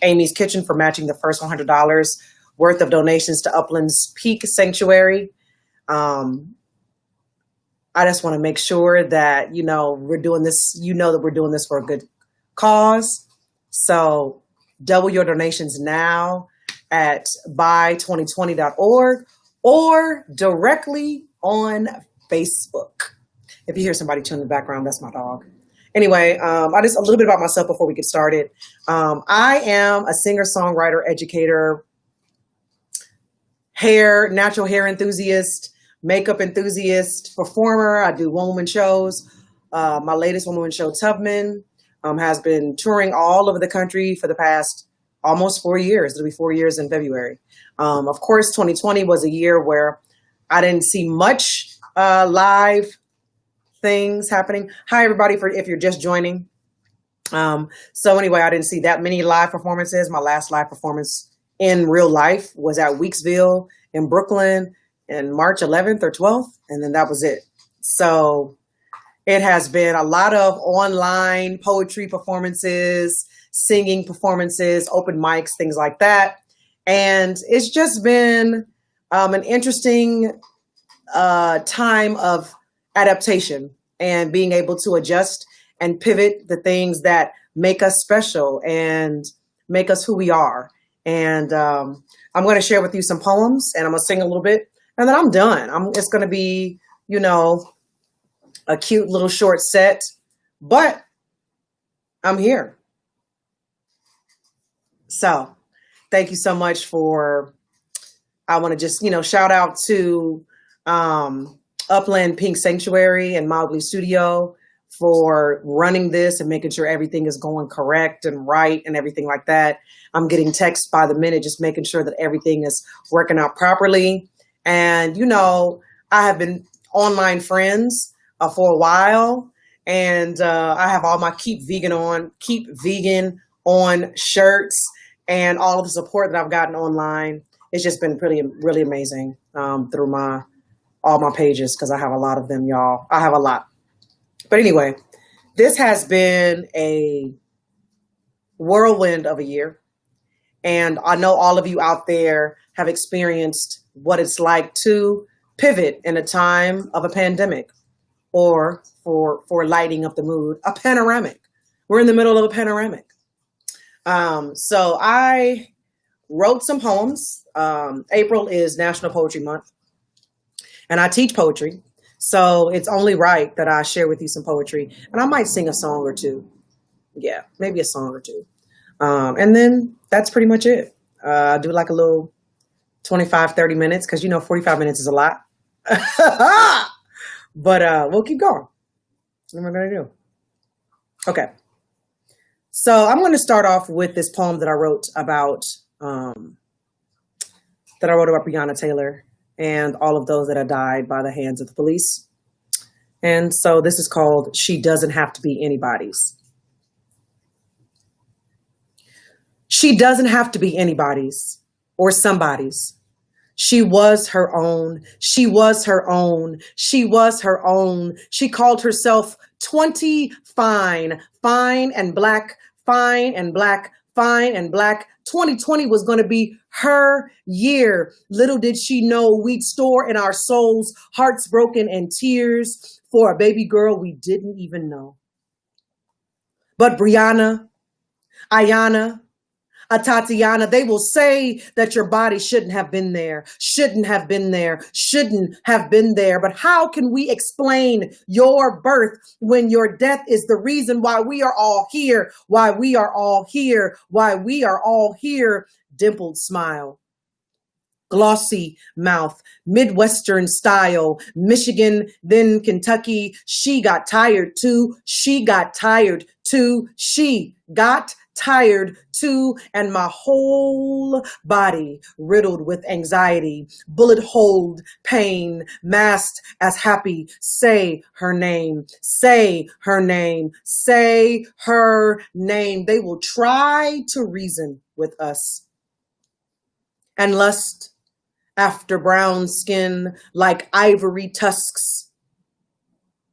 Amy's Kitchen for matching the first $100 worth of donations to Uplands Peak Sanctuary. Um, I just want to make sure that we're doing this. That we're doing this for a good cause. So double your donations now at buy2020.org or directly on Facebook. If you hear somebody chewing in the background, that's my dog. Anyway, I just a little bit about myself before we get started. I am a singer, songwriter, educator, natural hair enthusiast, makeup enthusiast, performer. I do one-woman shows. My latest one-woman show, Tubman, has been touring all over the country for the past almost 4 years. It'll be 4 years in February. Of course, 2020 was a year where I didn't see much live things happening. Hi, everybody, if you're just joining. So anyway, I didn't see that many live performances. My last live performance in real life was at Weeksville in Brooklyn in March 11th or 12th, and then that was it. So it has been a lot of online poetry performances, singing performances, open mics, things like that. And it's just been an interesting time of adaptation and being able to adjust and pivot the things that make us special and make us who we are. And I'm going to share with you some poems, and I'm going to sing a little bit, and then I'm done. It's going to be, a cute little short set, but I'm here. So thank you so much I want to just, shout out to Upland Pink Sanctuary and Mowgli Studio for running this and making sure everything is going correct and right and everything like that. I'm getting texts by the minute, just making sure that everything is working out properly. And, I have been online friends for a while, and I have all my Keep Vegan on shirts and all of the support that I've gotten online. It's just been really amazing through all my pages, because I have a lot of them, y'all. I have a lot. But anyway, this has been a whirlwind of a year. And I know all of you out there have experienced what it's like to pivot in a time of a pandemic, or for lighting up the mood, a panoramic. We're in the middle of a panoramic. So I wrote some poems. April is National Poetry Month, and I teach poetry. So it's only right that I share with you some poetry, and I might sing a song or two. Yeah, maybe a song or two. And then that's pretty much it. I do like a little 25, 30 minutes, because 45 minutes is a lot. But we'll keep going. What am I going to do? Okay. So I'm going to start off with this poem that I wrote about Breonna Taylor and all of those that have died by the hands of the police. And so this is called She Doesn't Have to Be Anybody's. She doesn't have to be anybody's or somebody's. She was her own. She was her own. She was her own. She called herself 20 fine and black, fine and black, fine and black. 2020 was going to be her year. Little did she know we'd store in our souls hearts broken and tears for a baby girl we didn't even know. But Brianna, Ayana, Tatiana, they will say that your body shouldn't have been there, shouldn't have been there, shouldn't have been there. But how can we explain your birth when your death is the reason why we are all here, why we are all here, why we are all here? Dimpled smile, glossy mouth, Midwestern style, Michigan, then Kentucky. She got tired too. She got tired too. She got tired too. And my whole body riddled with anxiety, bullet holed pain, masked as happy. Say her name. Say her name. Say her name. They will try to reason with us and lust after brown skin like ivory tusks,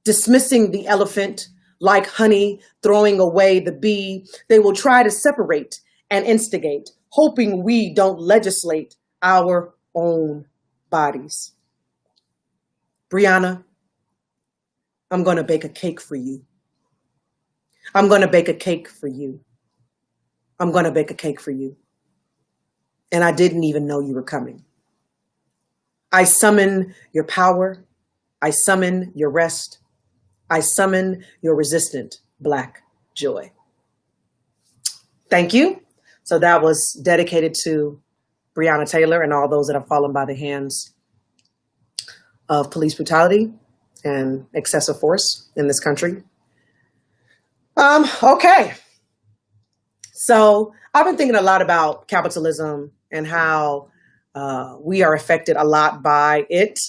dismissing the elephant like honey, throwing away the bee. They will try to separate and instigate, hoping we don't legislate our own bodies. Brianna, I'm going to bake a cake for you. I'm going to bake a cake for you. I'm going to bake a cake for you. And I didn't even know you were coming. I summon your power. I summon your rest. I summon your resistant Black joy. Thank you. So that was dedicated to Breonna Taylor and all those that have fallen by the hands of police brutality and excessive force in this country. Okay. So I've been thinking a lot about capitalism and how we are affected a lot by it,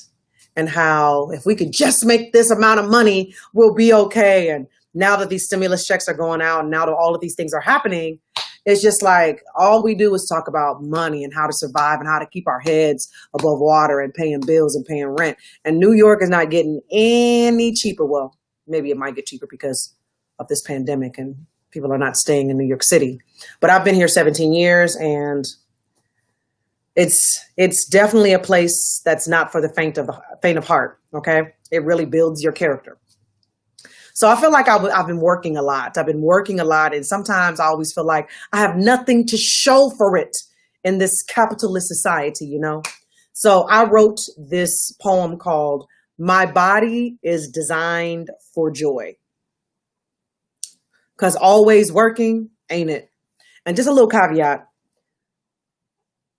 and how if we could just make this amount of money, we'll be okay. And now that these stimulus checks are going out and now that all of these things are happening, it's just like all we do is talk about money and how to survive and how to keep our heads above water and paying bills and paying rent. And New York is not getting any cheaper. Well, maybe it might get cheaper because of this pandemic and people are not staying in New York City. But I've been here 17 years and it's definitely a place that's not for the faint of heart. Okay. It really builds your character. So I feel like I've been working a lot. And sometimes I always feel like I have nothing to show for it in this capitalist society, you know? So I wrote this poem called My Body is Designed for Joy. Because always working, ain't it? And just a little caveat.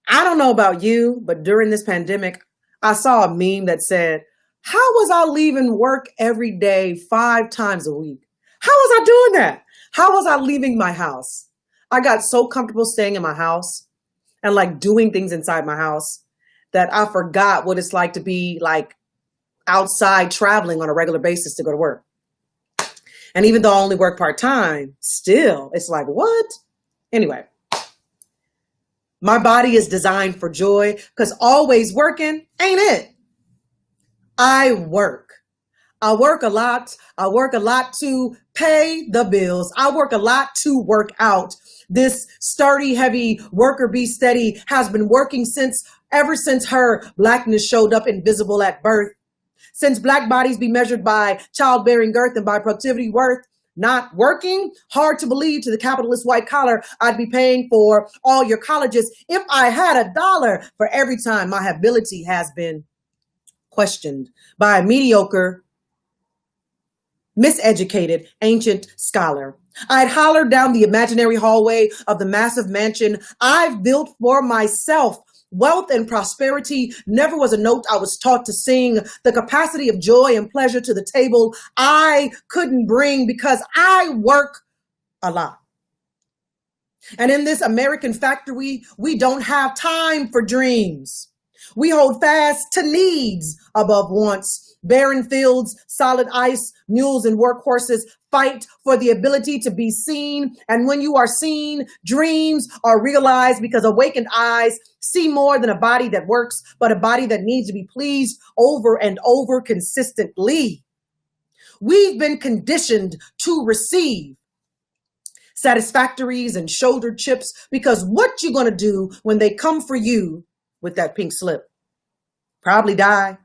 I don't know about you, but during this pandemic, I saw a meme that said, how was I leaving work every day 5 times a week? How was I doing that? How was I leaving my house? I got so comfortable staying in my house and like doing things inside my house that I forgot what it's like to be like outside traveling on a regular basis to go to work. And even though I only work part-time, still, it's like, what? Anyway, my body is designed for joy because always working ain't it. I work a lot. I work a lot to pay the bills. I work a lot to work out. This sturdy, heavy worker bee steady has been working ever since her Blackness showed up invisible at birth. Since Black bodies be measured by childbearing girth and by productivity worth, not working, hard to believe to the capitalist white collar, I'd be paying for all your colleges if I had $1 for every time my ability has been questioned by a mediocre, miseducated, ancient scholar. I'd holler down the imaginary hallway of the massive mansion I've built for myself. Wealth and prosperity never was a note I was taught to sing. The capacity of joy and pleasure to the table I couldn't bring because I work a lot. And in this American factory, we don't have time for dreams. We hold fast to needs above wants. Barren fields, solid ice, mules and workhorses fight for the ability to be seen. And when you are seen, dreams are realized because awakened eyes see more than a body that works, but a body that needs to be pleased over and over consistently. We've been conditioned to receive satisfactories and shoulder chips because what you gonna do when they come for you with that pink slip? Probably die.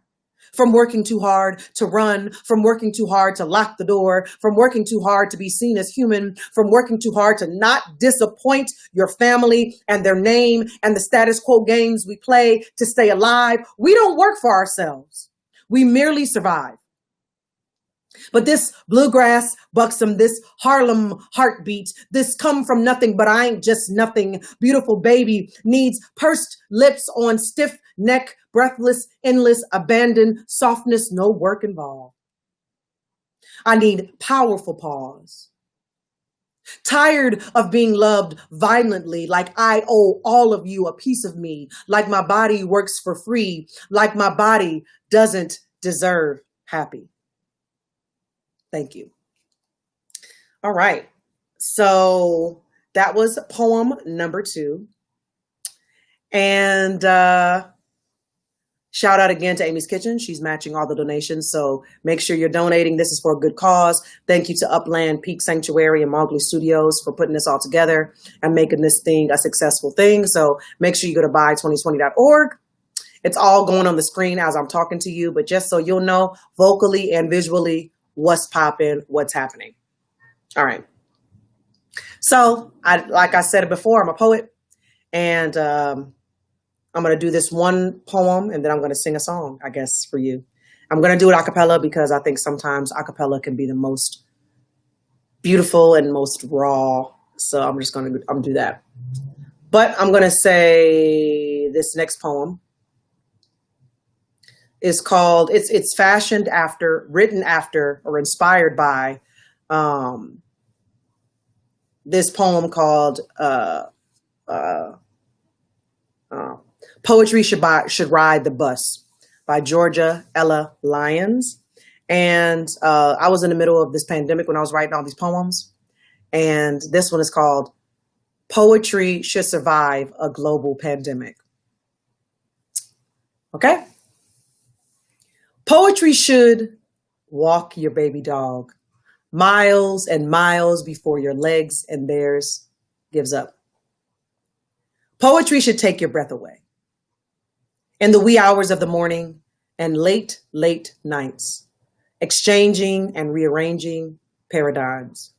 From working too hard to run, from working too hard to lock the door, from working too hard to be seen as human, from working too hard to not disappoint your family and their name and the status quo games we play to stay alive. We don't work for ourselves. We merely survive. But this bluegrass buxom, this Harlem heartbeat, this come from nothing, but I ain't just nothing. Beautiful baby needs pursed lips on stiff neck, breathless, endless, abandoned, softness, no work involved. I need powerful pause. Tired of being loved violently, like I owe all of you a piece of me, like my body works for free, like my body doesn't deserve happy. Thank you. All right. So that was poem number 2. And shout out again to Amy's Kitchen. She's matching all the donations. So make sure you're donating. This is for a good cause. Thank you to Upland Peak Sanctuary and Mowgli Studios for putting this all together and making this thing a successful thing. So make sure you go to buy2020.org. It's all going on the screen as I'm talking to you, but just so you'll know vocally and visually what's popping, what's happening. All right. So like I said before, I'm a poet, and I'm going to do this one poem, and then I'm going to sing a song, I guess, for you. I'm going to do it a cappella because I think sometimes a cappella can be the most beautiful and most raw. So I'm just going to do that. But I'm going to say this next poem is called, it's fashioned after, written after, or inspired by this poem called Poetry Should Ride the Bus by Georgia Ella Lyons. And I was in the middle of this pandemic when I was writing all these poems. And this one is called Poetry Should Survive a Global Pandemic. Okay? Poetry should walk your baby dog miles and miles before your legs and theirs gives up. Poetry should take your breath away in the wee hours of the morning and late, late nights, exchanging and rearranging paradigms.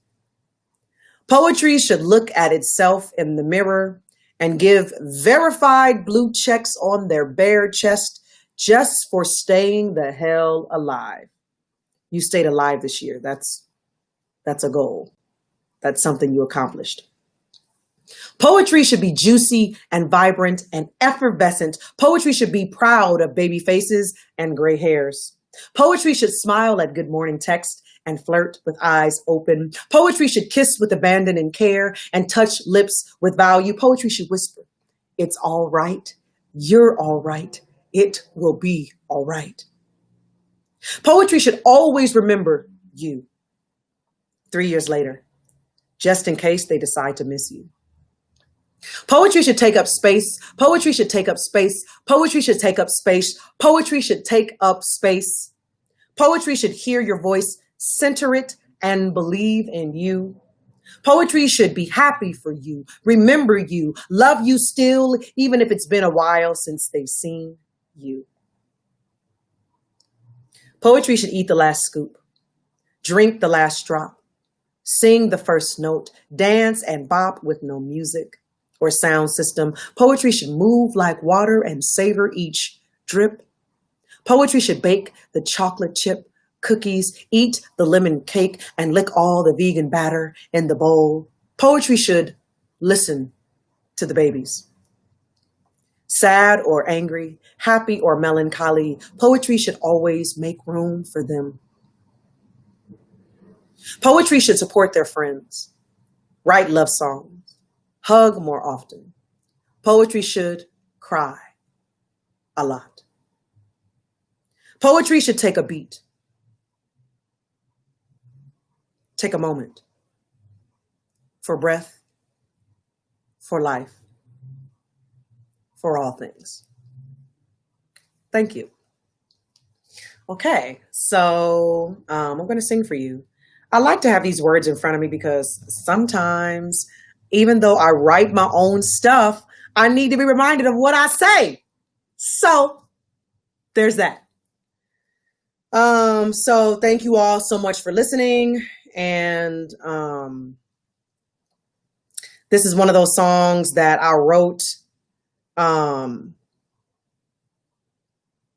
Poetry should look at itself in the mirror and give verified blue checks on their bare chest just for staying the hell alive. You stayed alive this year. That's a goal. That's something you accomplished. Poetry should be juicy and vibrant and effervescent. Poetry should be proud of baby faces and gray hairs. Poetry should smile at good morning text and flirt with eyes open. Poetry should kiss with abandon and care and touch lips with value. Poetry should whisper, it's all right. You're all right. It will be all right. Poetry should always remember you 3 years later, just in case they decide to miss you. Poetry should take up space. Poetry should take up space. Poetry should take up space. Poetry should take up space. Poetry should hear your voice, center it, and believe in you. Poetry should be happy for you, remember you, love you still, even if it's been a while since they've seen you. Poetry should eat the last scoop, drink the last drop, sing the first note, dance and bop with no music or sound system. Poetry should move like water and savor each drip. Poetry should bake the chocolate chip cookies, eat the lemon cake, and lick all the vegan batter in the bowl. Poetry should listen to the babies. Sad or angry, happy or melancholy, poetry should always make room for them. Poetry should support their friends, write love songs, hug more often. Poetry should cry a lot. Poetry should take a beat. Take a moment for breath, for life, for all things. Thank you. Okay, so I'm going to sing for you. I like to have these words in front of me because sometimes, even though I write my own stuff, I need to be reminded of what I say. So there's that. So thank you all so much for listening. And this is one of those songs that I wrote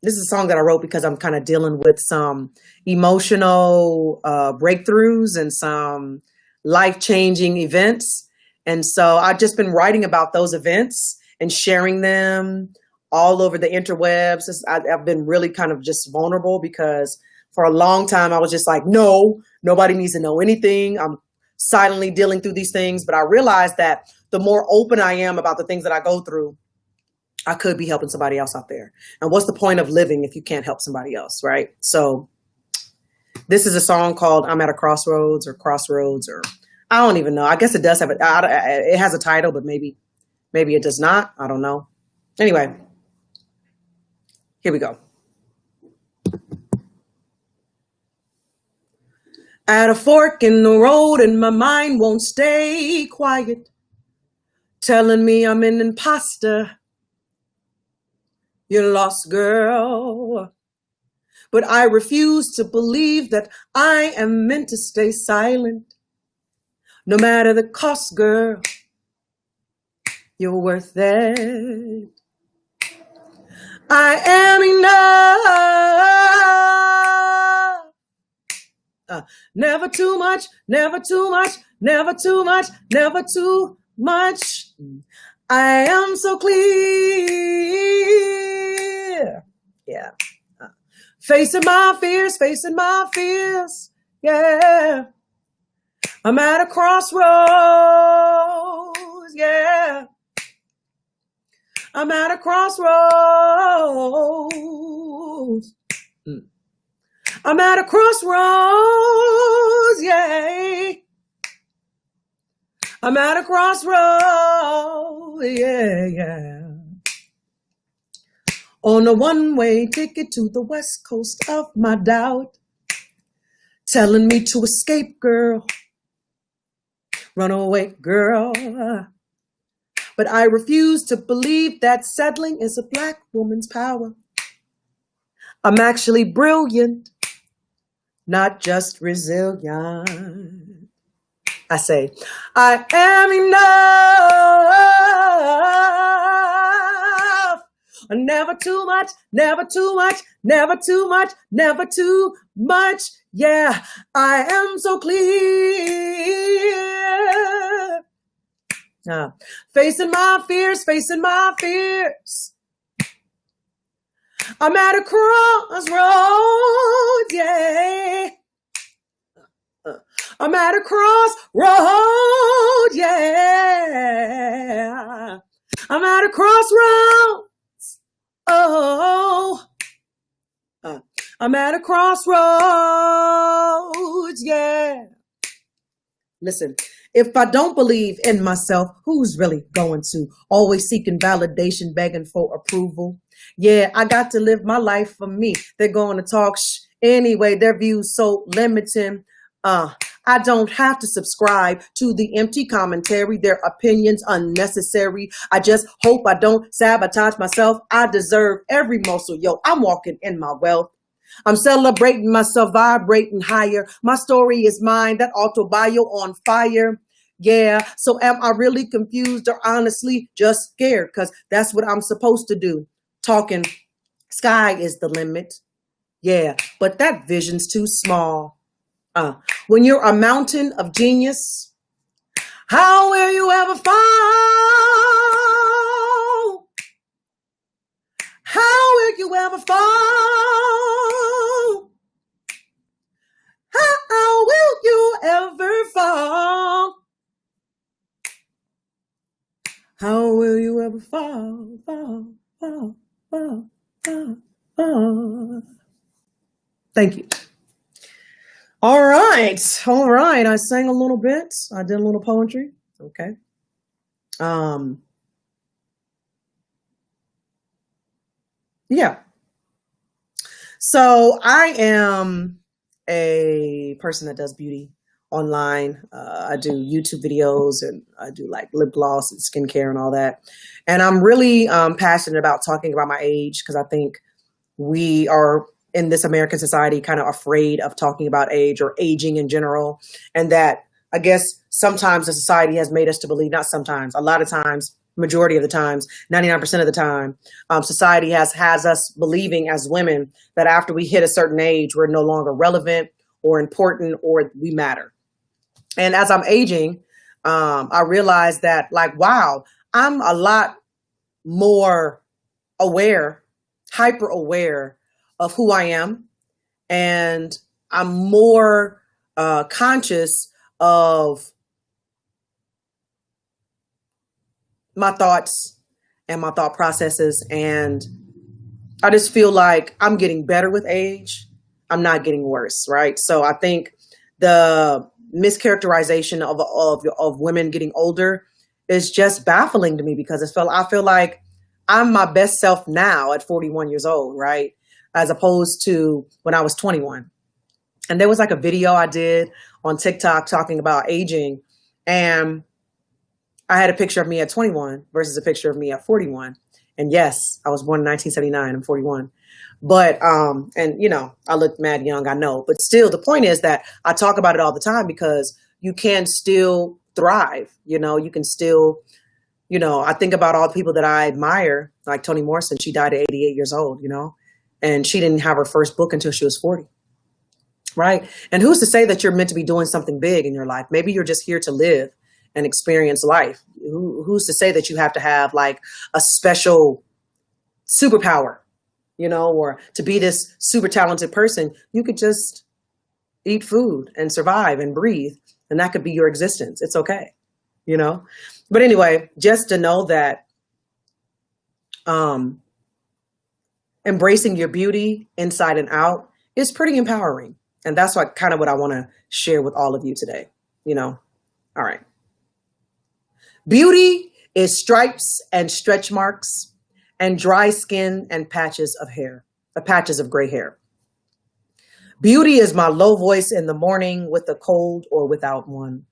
this is a song that I wrote because I'm kind of dealing with some emotional breakthroughs and some life-changing events. And so I've just been writing about those events and sharing them all over the interwebs. I've been really kind of just vulnerable because for a long time I was just like, no, nobody needs to know anything. I'm silently dealing through these things. But I realized that the more open I am about the things that I go through, I could be helping somebody else out there. And what's the point of living if you can't help somebody else, right? So this is a song called I'm at a Crossroads, or I don't even know. I guess it does have it has a title, but maybe it does not. I don't know. Anyway, here we go. At a fork in the road and my mind won't stay quiet, telling me I'm an imposter. You're lost, girl. But I refuse to believe that I am meant to stay silent. No matter the cost, girl, you're worth it. I am enough. Never too much, never too much, never too much, never too much. I am so clear. Yeah. Facing my fears, yeah. I'm at a crossroads, yeah. I'm at a crossroads. I'm at a crossroads, yeah. I'm at a crossroads, yeah. On a one-way ticket to the west coast of my doubt, telling me to escape, girl, run away, girl. But I refuse to believe that settling is a black woman's power. I'm actually brilliant, not just resilient. I say, I am enough. Never too much, never too much, never too much, never too much. Yeah, I am so clear. Facing my fears, I'm at a crossroads, yeah. I'm at a crossroads, yeah. I'm at a crossroads. Oh, I'm at a crossroads, yeah. Listen, if I don't believe in myself, who's really going to? Always seeking validation, begging for approval. Yeah, I got to live my life for me. They're going to talk anyway. Their views so limiting. I don't have to subscribe to the empty commentary. Their opinions unnecessary. I just hope I don't sabotage myself. I deserve every muscle. Yo, I'm walking in my wealth. I'm celebrating myself, vibrating higher. My story is mine, that autobio on fire. Yeah, so am I really confused or honestly just scared? Because that's what I'm supposed to do. Talking, sky is the limit. Yeah, but that vision's too small. When you're a mountain of genius, how will you ever fall? How will you ever fall? How will you ever fall? How will you ever fall? Fall. Thank you. All right. I sang a little bit. I did a little poetry. Okay. Yeah. So I am a person that does beauty online. I do YouTube videos and I do like lip gloss and skincare and all that. And I'm really passionate about talking about my age because I think we are in this American society kind of afraid of talking about age or aging in general. And that I guess sometimes the society has made us to believe, not sometimes, a lot of times majority of the times, 99% of the time, society has us believing as women that after we hit a certain age, we're no longer relevant or important or we matter. And as I'm aging, I realized that, like, wow, I'm a lot more aware, hyper aware of who I am. And I'm more conscious of my thoughts and my thought processes. And I just feel like I'm getting better with age. I'm not getting worse, right? So I think the mischaracterization of women getting older is just baffling to me, because I feel like I'm my best self now at 41 years old, right? As opposed to when I was 21. And there was like a video I did on TikTok talking about aging, and I had a picture of me at 21 versus a picture of me at 41. And yes, I was born in 1979. I'm 41. But, and you know, I look mad young, I know. But still, the point is that I talk about it all the time because you can still thrive. You know, you can still, you know, I think about all the people that I admire, like Toni Morrison. She died at 88 years old, you know, and she didn't have her first book until she was 40. Right. And who's to say that you're meant to be doing something big in your life? Maybe you're just here to live and experience life. Who's to say that you have to have like a special superpower, you know, or to be this super talented person? You could just eat food and survive and breathe, and that could be your existence. It's okay, you know. But anyway, just to know that embracing your beauty inside and out is pretty empowering. And that's what I want to share with all of you today, you know. All right. Beauty is stripes and stretch marks and dry skin and patches of hair, patches of gray hair. Beauty is my low voice in the morning with a cold or without one.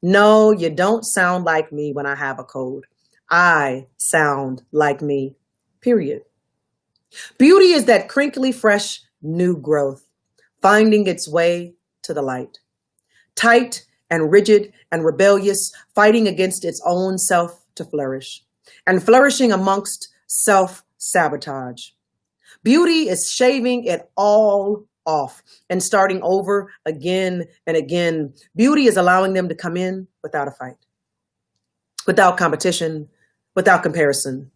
No, you don't sound like me when I have a cold. I sound like me, period. Beauty is that crinkly, fresh, new growth, finding its way to the light. Tight and rigid and rebellious, fighting against its own self to flourish, and flourishing amongst self-sabotage. Beauty is shaving it all off and starting over again and again. Beauty is allowing them to come in without a fight, without competition, without comparison.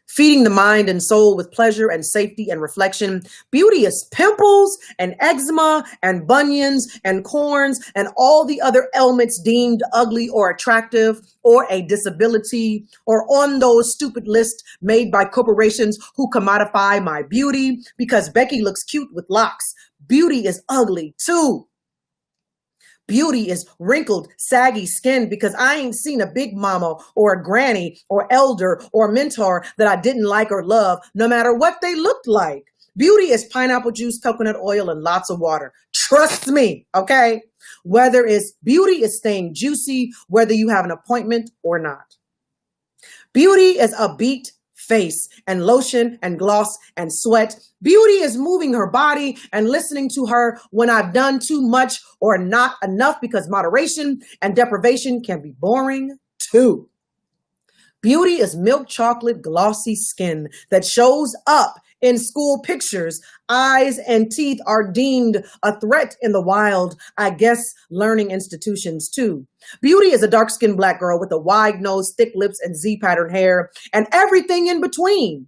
Feeding the mind and soul with pleasure and safety and reflection. Beauty is pimples and eczema and bunions and corns and all the other ailments deemed ugly or attractive or a disability or on those stupid lists made by corporations who commodify my beauty because Becky looks cute with locks. Beauty is ugly too. Beauty is wrinkled, saggy skin because I ain't seen a big mama or a granny or elder or mentor that I didn't like or love, no matter what they looked like. Beauty is pineapple juice, coconut oil, and lots of water. Trust me, okay? Beauty is staying juicy, whether you have an appointment or not. Beauty is a beat face and lotion and gloss and sweat. Beauty is moving her body and listening to her when I've done too much or not enough, because moderation and deprivation can be boring too. Beauty is milk chocolate glossy skin that shows up in school pictures. Eyes and teeth are deemed a threat in the wild, I guess learning institutions too. Beauty is a dark-skinned Black girl with a wide nose, thick lips, and Z-pattern hair, and everything in between.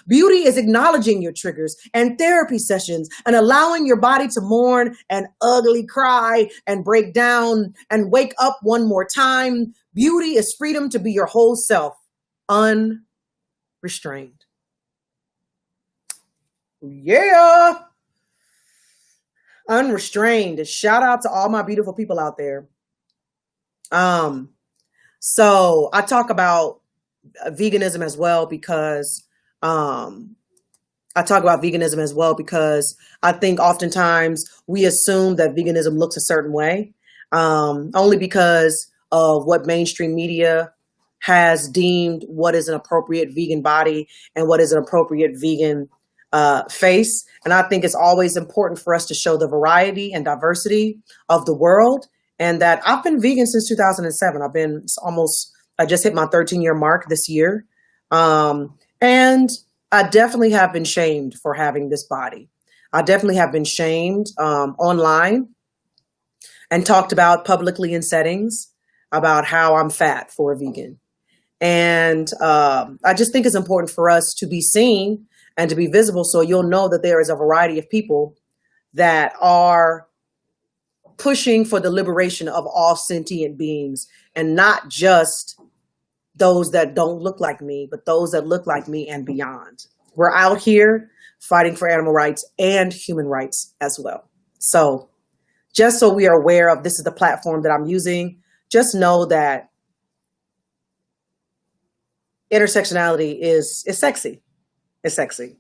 Beauty is acknowledging your triggers and therapy sessions and allowing your body to mourn and ugly cry and break down and wake up one more time. Beauty is freedom to be your whole self, unrestrained. Yeah. Unrestrained. Shout out to all my beautiful people out there. So I talk about veganism as well because I think oftentimes we assume that veganism looks a certain way, only because of what mainstream media has deemed what is an appropriate vegan body and what is an appropriate vegan face. And I think it's always important for us to show the variety and diversity of the world. And that I've been vegan since 2007. I've been almost I just hit my 13-year mark this year. And I definitely have been shamed for having this body. I definitely have been shamed online and talked about publicly in settings about how I'm fat for a vegan. And I just think it's important for us to be seen and to be visible so you'll know that there is a variety of people that are pushing for the liberation of all sentient beings, and not just those that don't look like me, but those that look like me and beyond. We're out here fighting for animal rights and human rights as well. So just so we are aware of, this is the platform that I'm using, just know that intersectionality is sexy. It's sexy.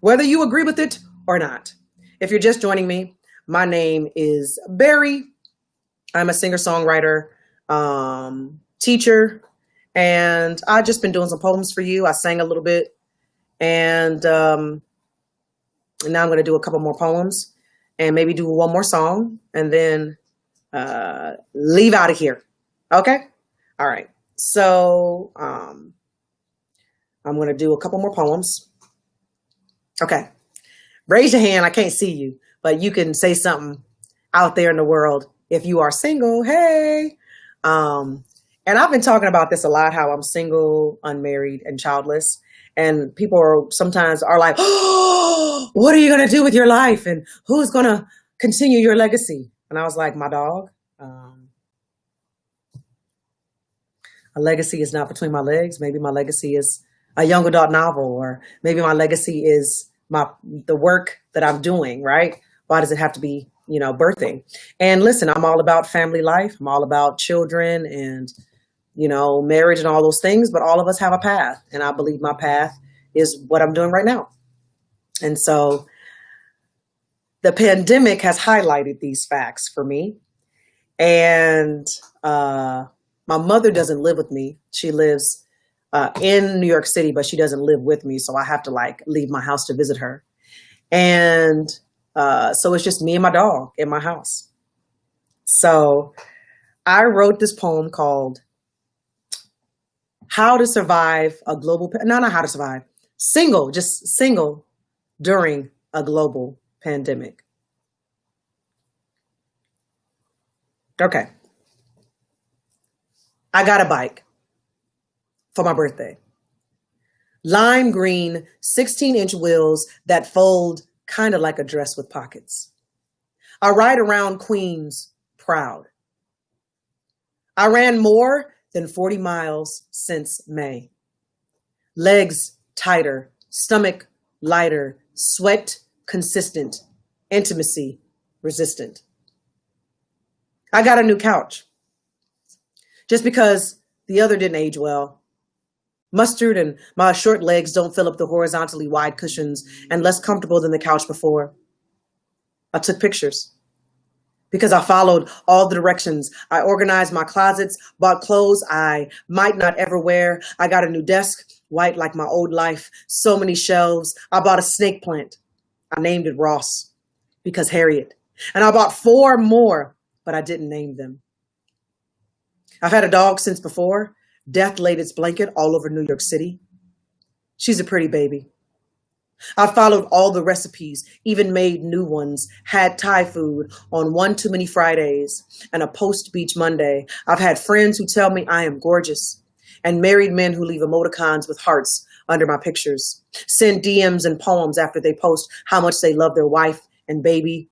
Whether you agree with it or not. If you're just joining me, my name is Barry. I'm a singer-songwriter, teacher, and I've just been doing some poems for you. I sang a little bit, and now I'm going to do a couple more poems and maybe do one more song and then leave out of here. Okay? All right. So I'm going to do a couple more poems. Okay. Raise your hand. I can't see you, but you can say something out there in the world if you are single. Hey. And I've been talking about this a lot, how I'm single, unmarried, and childless. And people sometimes are like, oh, what are you going to do with your life? And who's going to continue your legacy? And I was like, my dog. A legacy is not between my legs. Maybe my legacy is a young adult novel, or maybe my legacy is the work that I'm doing, right? Why does it have to be, birthing? And listen, I'm all about family life. I'm all about children and, marriage and all those things, but all of us have a path. And I believe my path is what I'm doing right now. And so the pandemic has highlighted these facts for me. And my mother doesn't live with me. She lives in New York City, but she doesn't live with me. So I have to leave my house to visit her. And so it's just me and my dog in my house. So I wrote this poem called How to Survive a Global, not how to survive, just single during a global pandemic. Okay. I got a bike for my birthday. Lime green, 16-inch wheels that fold kind of like a dress with pockets. I ride around Queens proud. I ran more than 40 miles since May. Legs tighter, stomach lighter, sweat consistent, intimacy resistant. I got a new couch just because the other didn't age well. Mustard and my short legs don't fill up the horizontally wide cushions and less comfortable than the couch before. I took pictures because I followed all the directions. I organized my closets, bought clothes I might not ever wear. I got a new desk, white like my old life, so many shelves. I bought a snake plant. I named it Ross because Harriet. And I bought 4 more, but I didn't name them. I've had a dog since before. Death laid its blanket all over New York City. She's a pretty baby. I followed all the recipes, even made new ones, had Thai food on one too many Fridays and a post-beach Monday. I've had friends who tell me I am gorgeous and married men who leave emoticons with hearts under my pictures, send DMs and poems after they post how much they love their wife and baby,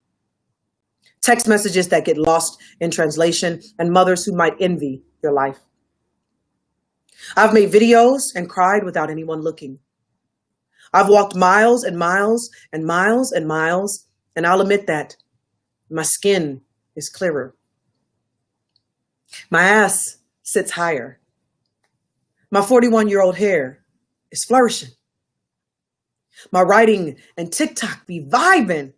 text messages that get lost in translation, and mothers who might envy your life. I've made videos and cried without anyone looking. I've walked miles and miles and miles and miles, and I'll admit that my skin is clearer. My ass sits higher. My 41-year-old hair is flourishing. My writing and TikTok be vibing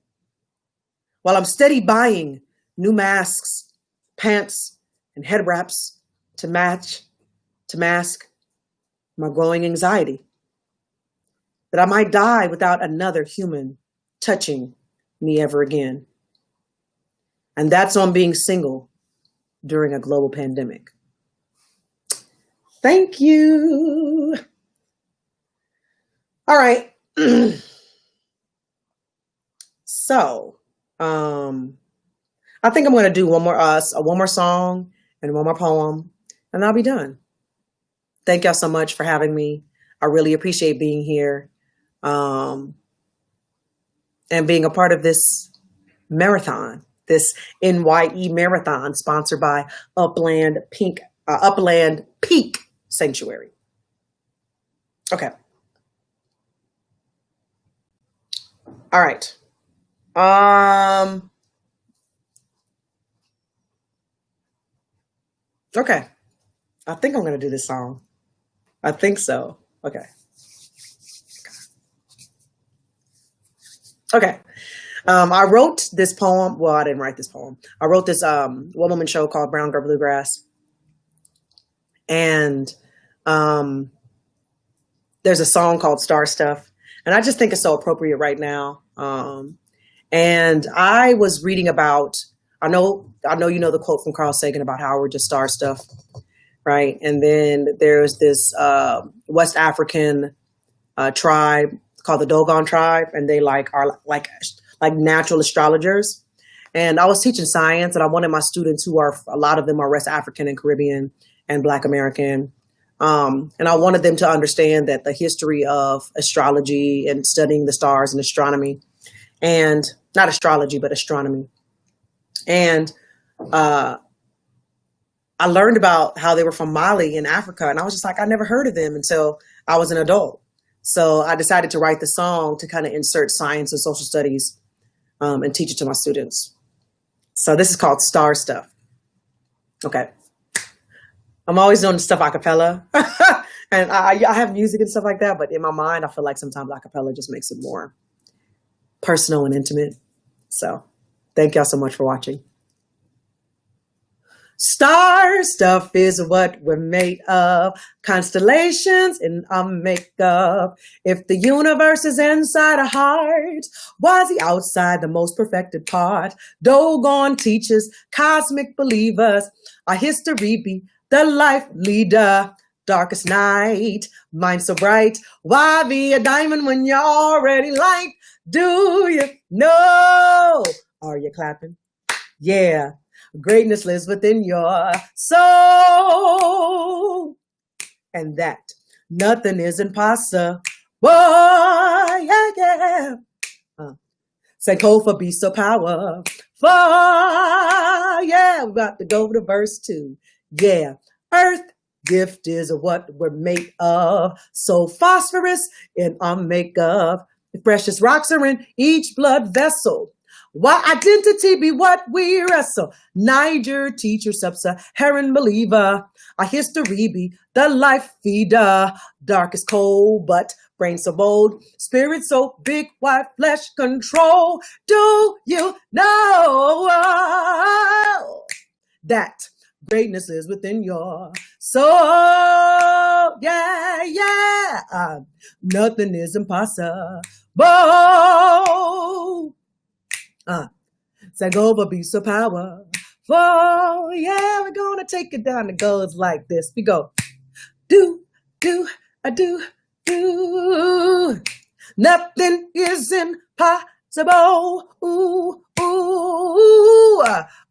while I'm steady buying new masks, pants, and head wraps to mask my growing anxiety that I might die without another human touching me ever again. And that's on being single during a global pandemic. Thank you. All right. So, I think I'm going to do one more song and one more poem, and I'll be done. Thank y'all so much for having me. I really appreciate being here, and being a part of this marathon, this NYE marathon sponsored by Upland Peak Sanctuary. Okay. All right. Okay. I think I'm going to do this song. I think so. Okay. Okay. I wrote this poem. Well, I didn't write this poem. I wrote this one-woman show called Brown Girl Bluegrass. And there's a song called Star Stuff. And I just think it's so appropriate right now. And I was reading about, I know you know the quote from Carl Sagan about how we're just star stuff, right? And then there's this West African tribe called the Dogon tribe, and they are natural astrologers. And I was teaching science, and I wanted my students, a lot of them are West African and Caribbean and Black American, and I wanted them to understand that the history of astrology and studying the stars and astronomy, and not astrology, but astronomy. And I learned about how they were from Mali in Africa, and I was just like, I never heard of them until I was an adult. So I decided to write the song to kind of insert science and social studies and teach it to my students. So this is called Star Stuff. Okay. I'm always doing stuff a cappella. And I have music and stuff like that, but in my mind, I feel like sometimes a cappella just makes it more personal and intimate. So thank y'all so much for watching. Star stuff is what we're made of. Constellations in our makeup. If the universe is inside a heart, why is the outside the most perfected part? Dogon teachers, cosmic believers, our history be the life leader. Darkest night, mind so bright. Why be a diamond when you're already light? Do you know? Are you clapping? Yeah. Greatness lives within your soul. And that nothing is impossible. Yeah, yeah. Sankofa be so powerful. Yeah, we got to go to verse 2. Yeah. Earth gift is what we're made of. So phosphorus in our makeup. The precious rocks are in each blood vessel. Why identity be what we wrestle? Niger teacher, sub-Saharan believer. Our history be the life feeder. Dark is cold, but brain so bold. Spirit so big, white flesh control. Do you know that greatness is within your soul? Yeah, yeah. Nothing is impossible. Sankofa be so powerful. Yeah, we're gonna take it down. It goes like this. We go. Do. Nothing is impossible. Ooh, ooh,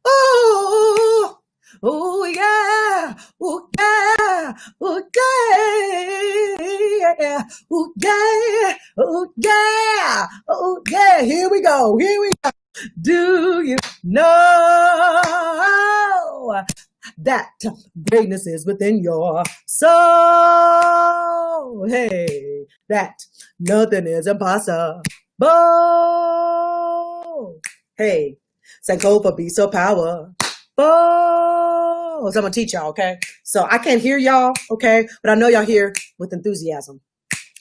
ooh. Oh yeah, oh yeah, oh yeah, oh yeah, oh yeah, oh yeah. Here we go. Do you know that greatness is within your soul? Hey, that nothing is impossible. Hey, Sankofa be so powerful. So I'm gonna teach y'all, okay? So I can't hear y'all, okay? But I know y'all hear with enthusiasm.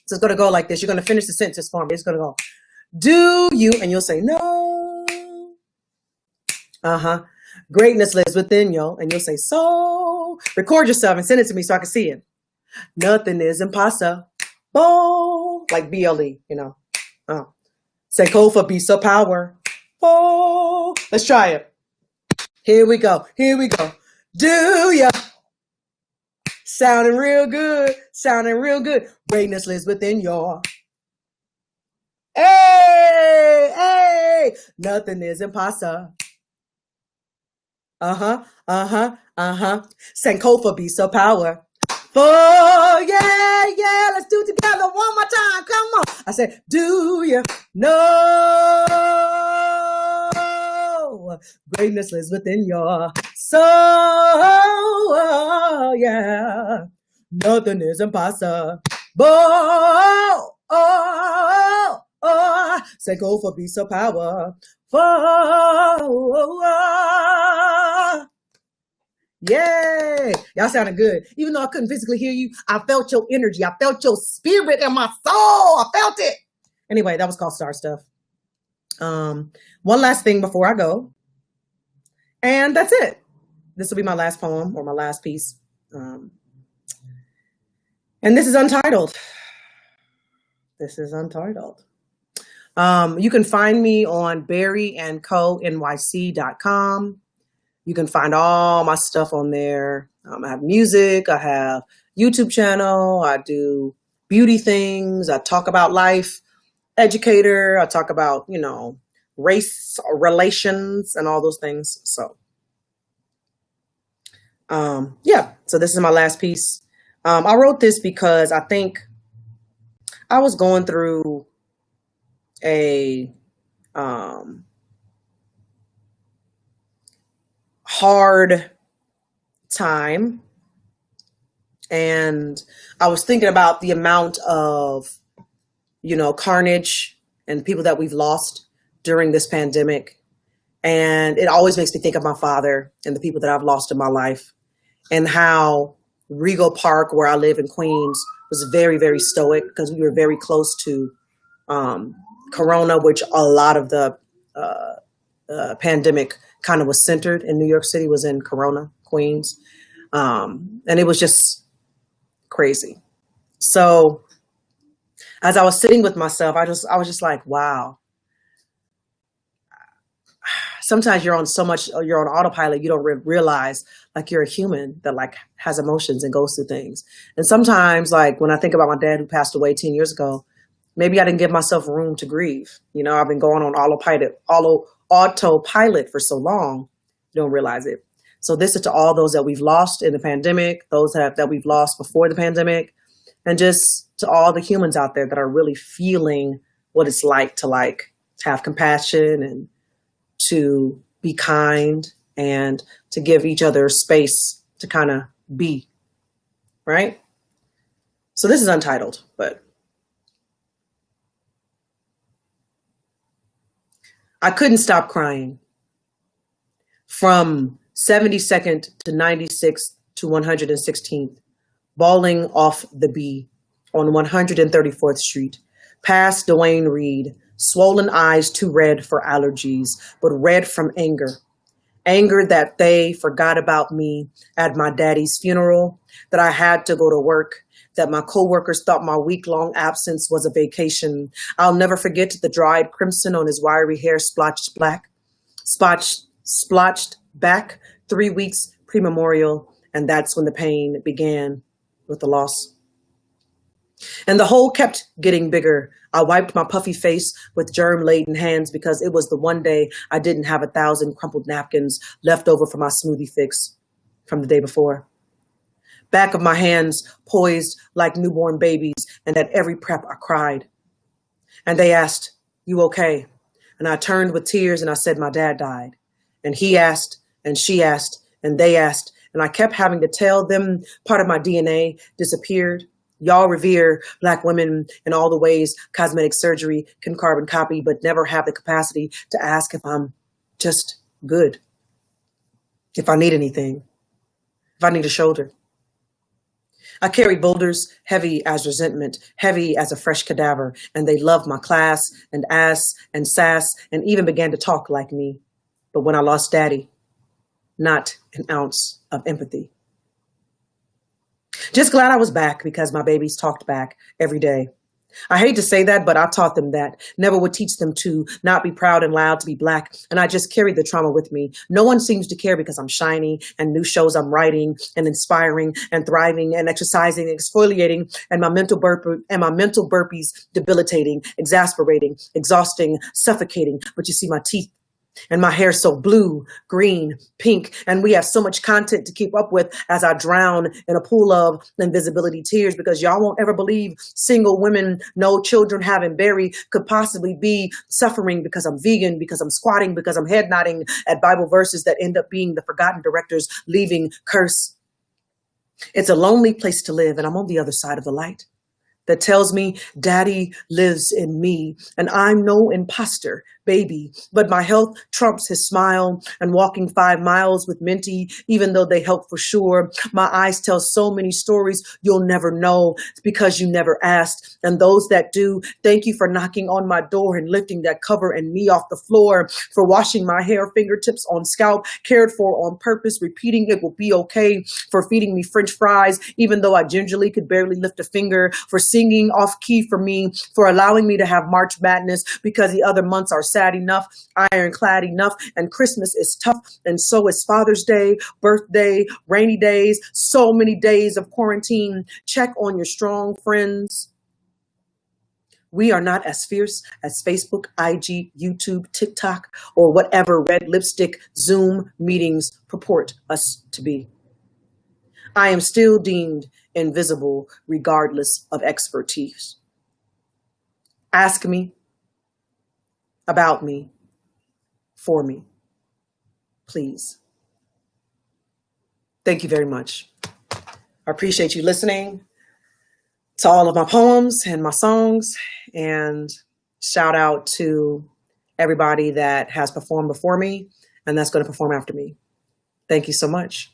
So it's gonna go like this. You're gonna finish the sentence for me. It's gonna go, do you, and you'll say, no. Greatness lives within you, and you'll say, so. Record yourself and send it to me so I can see it. Nothing is impossible. Like BLE, you know. Sankofa be so power. Let's try it. Here we go. Do ya Sounding real good. Sounding real good. Greatness lives within your. Hey, hey. Nothing is impossible. Sankofa be so power. Oh, yeah. Let's do it together one more time. Come on. I said, do you know greatness lives within your soul? Yeah. Nothing is impossible. Sankofa be so power. Yay! Y'all sounded good. Even though I couldn't physically hear you, I felt your energy. I felt your spirit in my soul. I felt it. Anyway, that was called Star Stuff. One last thing before I go. And that's it. This will be my last poem or my last piece. And this is untitled. You can find me on berryandconyc.com. You can find all my stuff on there. I have music. I have YouTube channel. I do beauty things. I talk about life. Educator. I talk about, race relations and all those things. So, yeah. So this is my last piece. I wrote this because I think I was going through a hard time, and I was thinking about the amount of carnage and people that we've lost during this pandemic, and it always makes me think of my father and the people that I've lost in my life, and how Regal Park, where I live in Queens, was very, very stoic because we were very close to Corona, which a lot of the pandemic kind of was centered in New York City, was in Corona, Queens. And it was just crazy. So as I was sitting with myself, I was just like, wow. Sometimes you're on autopilot, you don't realize like you're a human that like has emotions and goes through things. And sometimes, like when I think about my dad who passed away 10 years ago, maybe I didn't give myself room to grieve. I've been going on autopilot for so long, you don't realize it. So this is to all those that we've lost in the pandemic, those that we've lost before the pandemic, and just to all the humans out there that are really feeling what it's like to have compassion and to be kind and to give each other space to kind of be, right? So this is untitled, but I couldn't stop crying. From 72nd to 96th to 116th, bawling off the B on 134th Street, past Duane Reade, swollen eyes too red for allergies, but red from anger. Anger that they forgot about me at my daddy's funeral, that I had to go to work, that my coworkers thought my week-long absence was a vacation. I'll never forget the dried crimson on his wiry hair splotched back 3 weeks pre-memorial, and that's when the pain began with the loss. And the hole kept getting bigger. I wiped my puffy face with germ-laden hands because it was the one day I didn't have 1,000 crumpled napkins left over from my smoothie fix from the day before. Back of my hands poised like newborn babies, and at every prep I cried. And they asked, "You okay?" And I turned with tears and I said, "My dad died." And he asked, and she asked, and they asked, and I kept having to tell them part of my DNA disappeared. Y'all revere Black women in all the ways cosmetic surgery can carbon copy, but never have the capacity to ask if I'm just good, if I need anything, if I need a shoulder. I carried boulders heavy as resentment, heavy as a fresh cadaver, and they loved my class and ass and sass and even began to talk like me. But when I lost Daddy, not an ounce of empathy. Just glad I was back because my babies talked back every day. I hate to say that, but I taught them that. Never would teach them to not be proud and loud to be Black. And I just carried the trauma with me. No one seems to care because I'm shiny and new shows I'm writing and inspiring and thriving and exercising and exfoliating and my mental burpees debilitating, exasperating, exhausting, suffocating. But you see my teeth and my hair so blue, green, pink, and we have so much content to keep up with as I drown in a pool of invisibility tears because y'all won't ever believe single women, no children having buried could possibly be suffering because I'm vegan, because I'm squatting, because I'm head nodding at Bible verses that end up being the forgotten director's leaving curse. It's a lonely place to live, and I'm on the other side of the light that tells me daddy lives in me and I'm no imposter, baby, but my health trumps his smile and walking 5 miles with Minty, even though they help for sure. My eyes tell so many stories you'll never know because you never asked. And those that do, thank you for knocking on my door and lifting that cover and me off the floor, for washing my hair, fingertips on scalp, cared for on purpose, repeating it will be okay, for feeding me French fries, even though I gingerly could barely lift a finger, for singing off key for me, for allowing me to have March Madness because the other months are sad enough, ironclad enough, and Christmas is tough, and so is Father's Day, birthday, rainy days, so many days of quarantine. Check on your strong friends. We are not as fierce as Facebook, IG, YouTube, TikTok, or whatever red lipstick Zoom meetings purport us to be. I am still deemed invisible regardless of expertise. Ask me about me, for me, please. Thank you very much. I appreciate you listening to all of my poems and my songs, and shout out to everybody that has performed before me and that's going to perform after me. Thank you so much.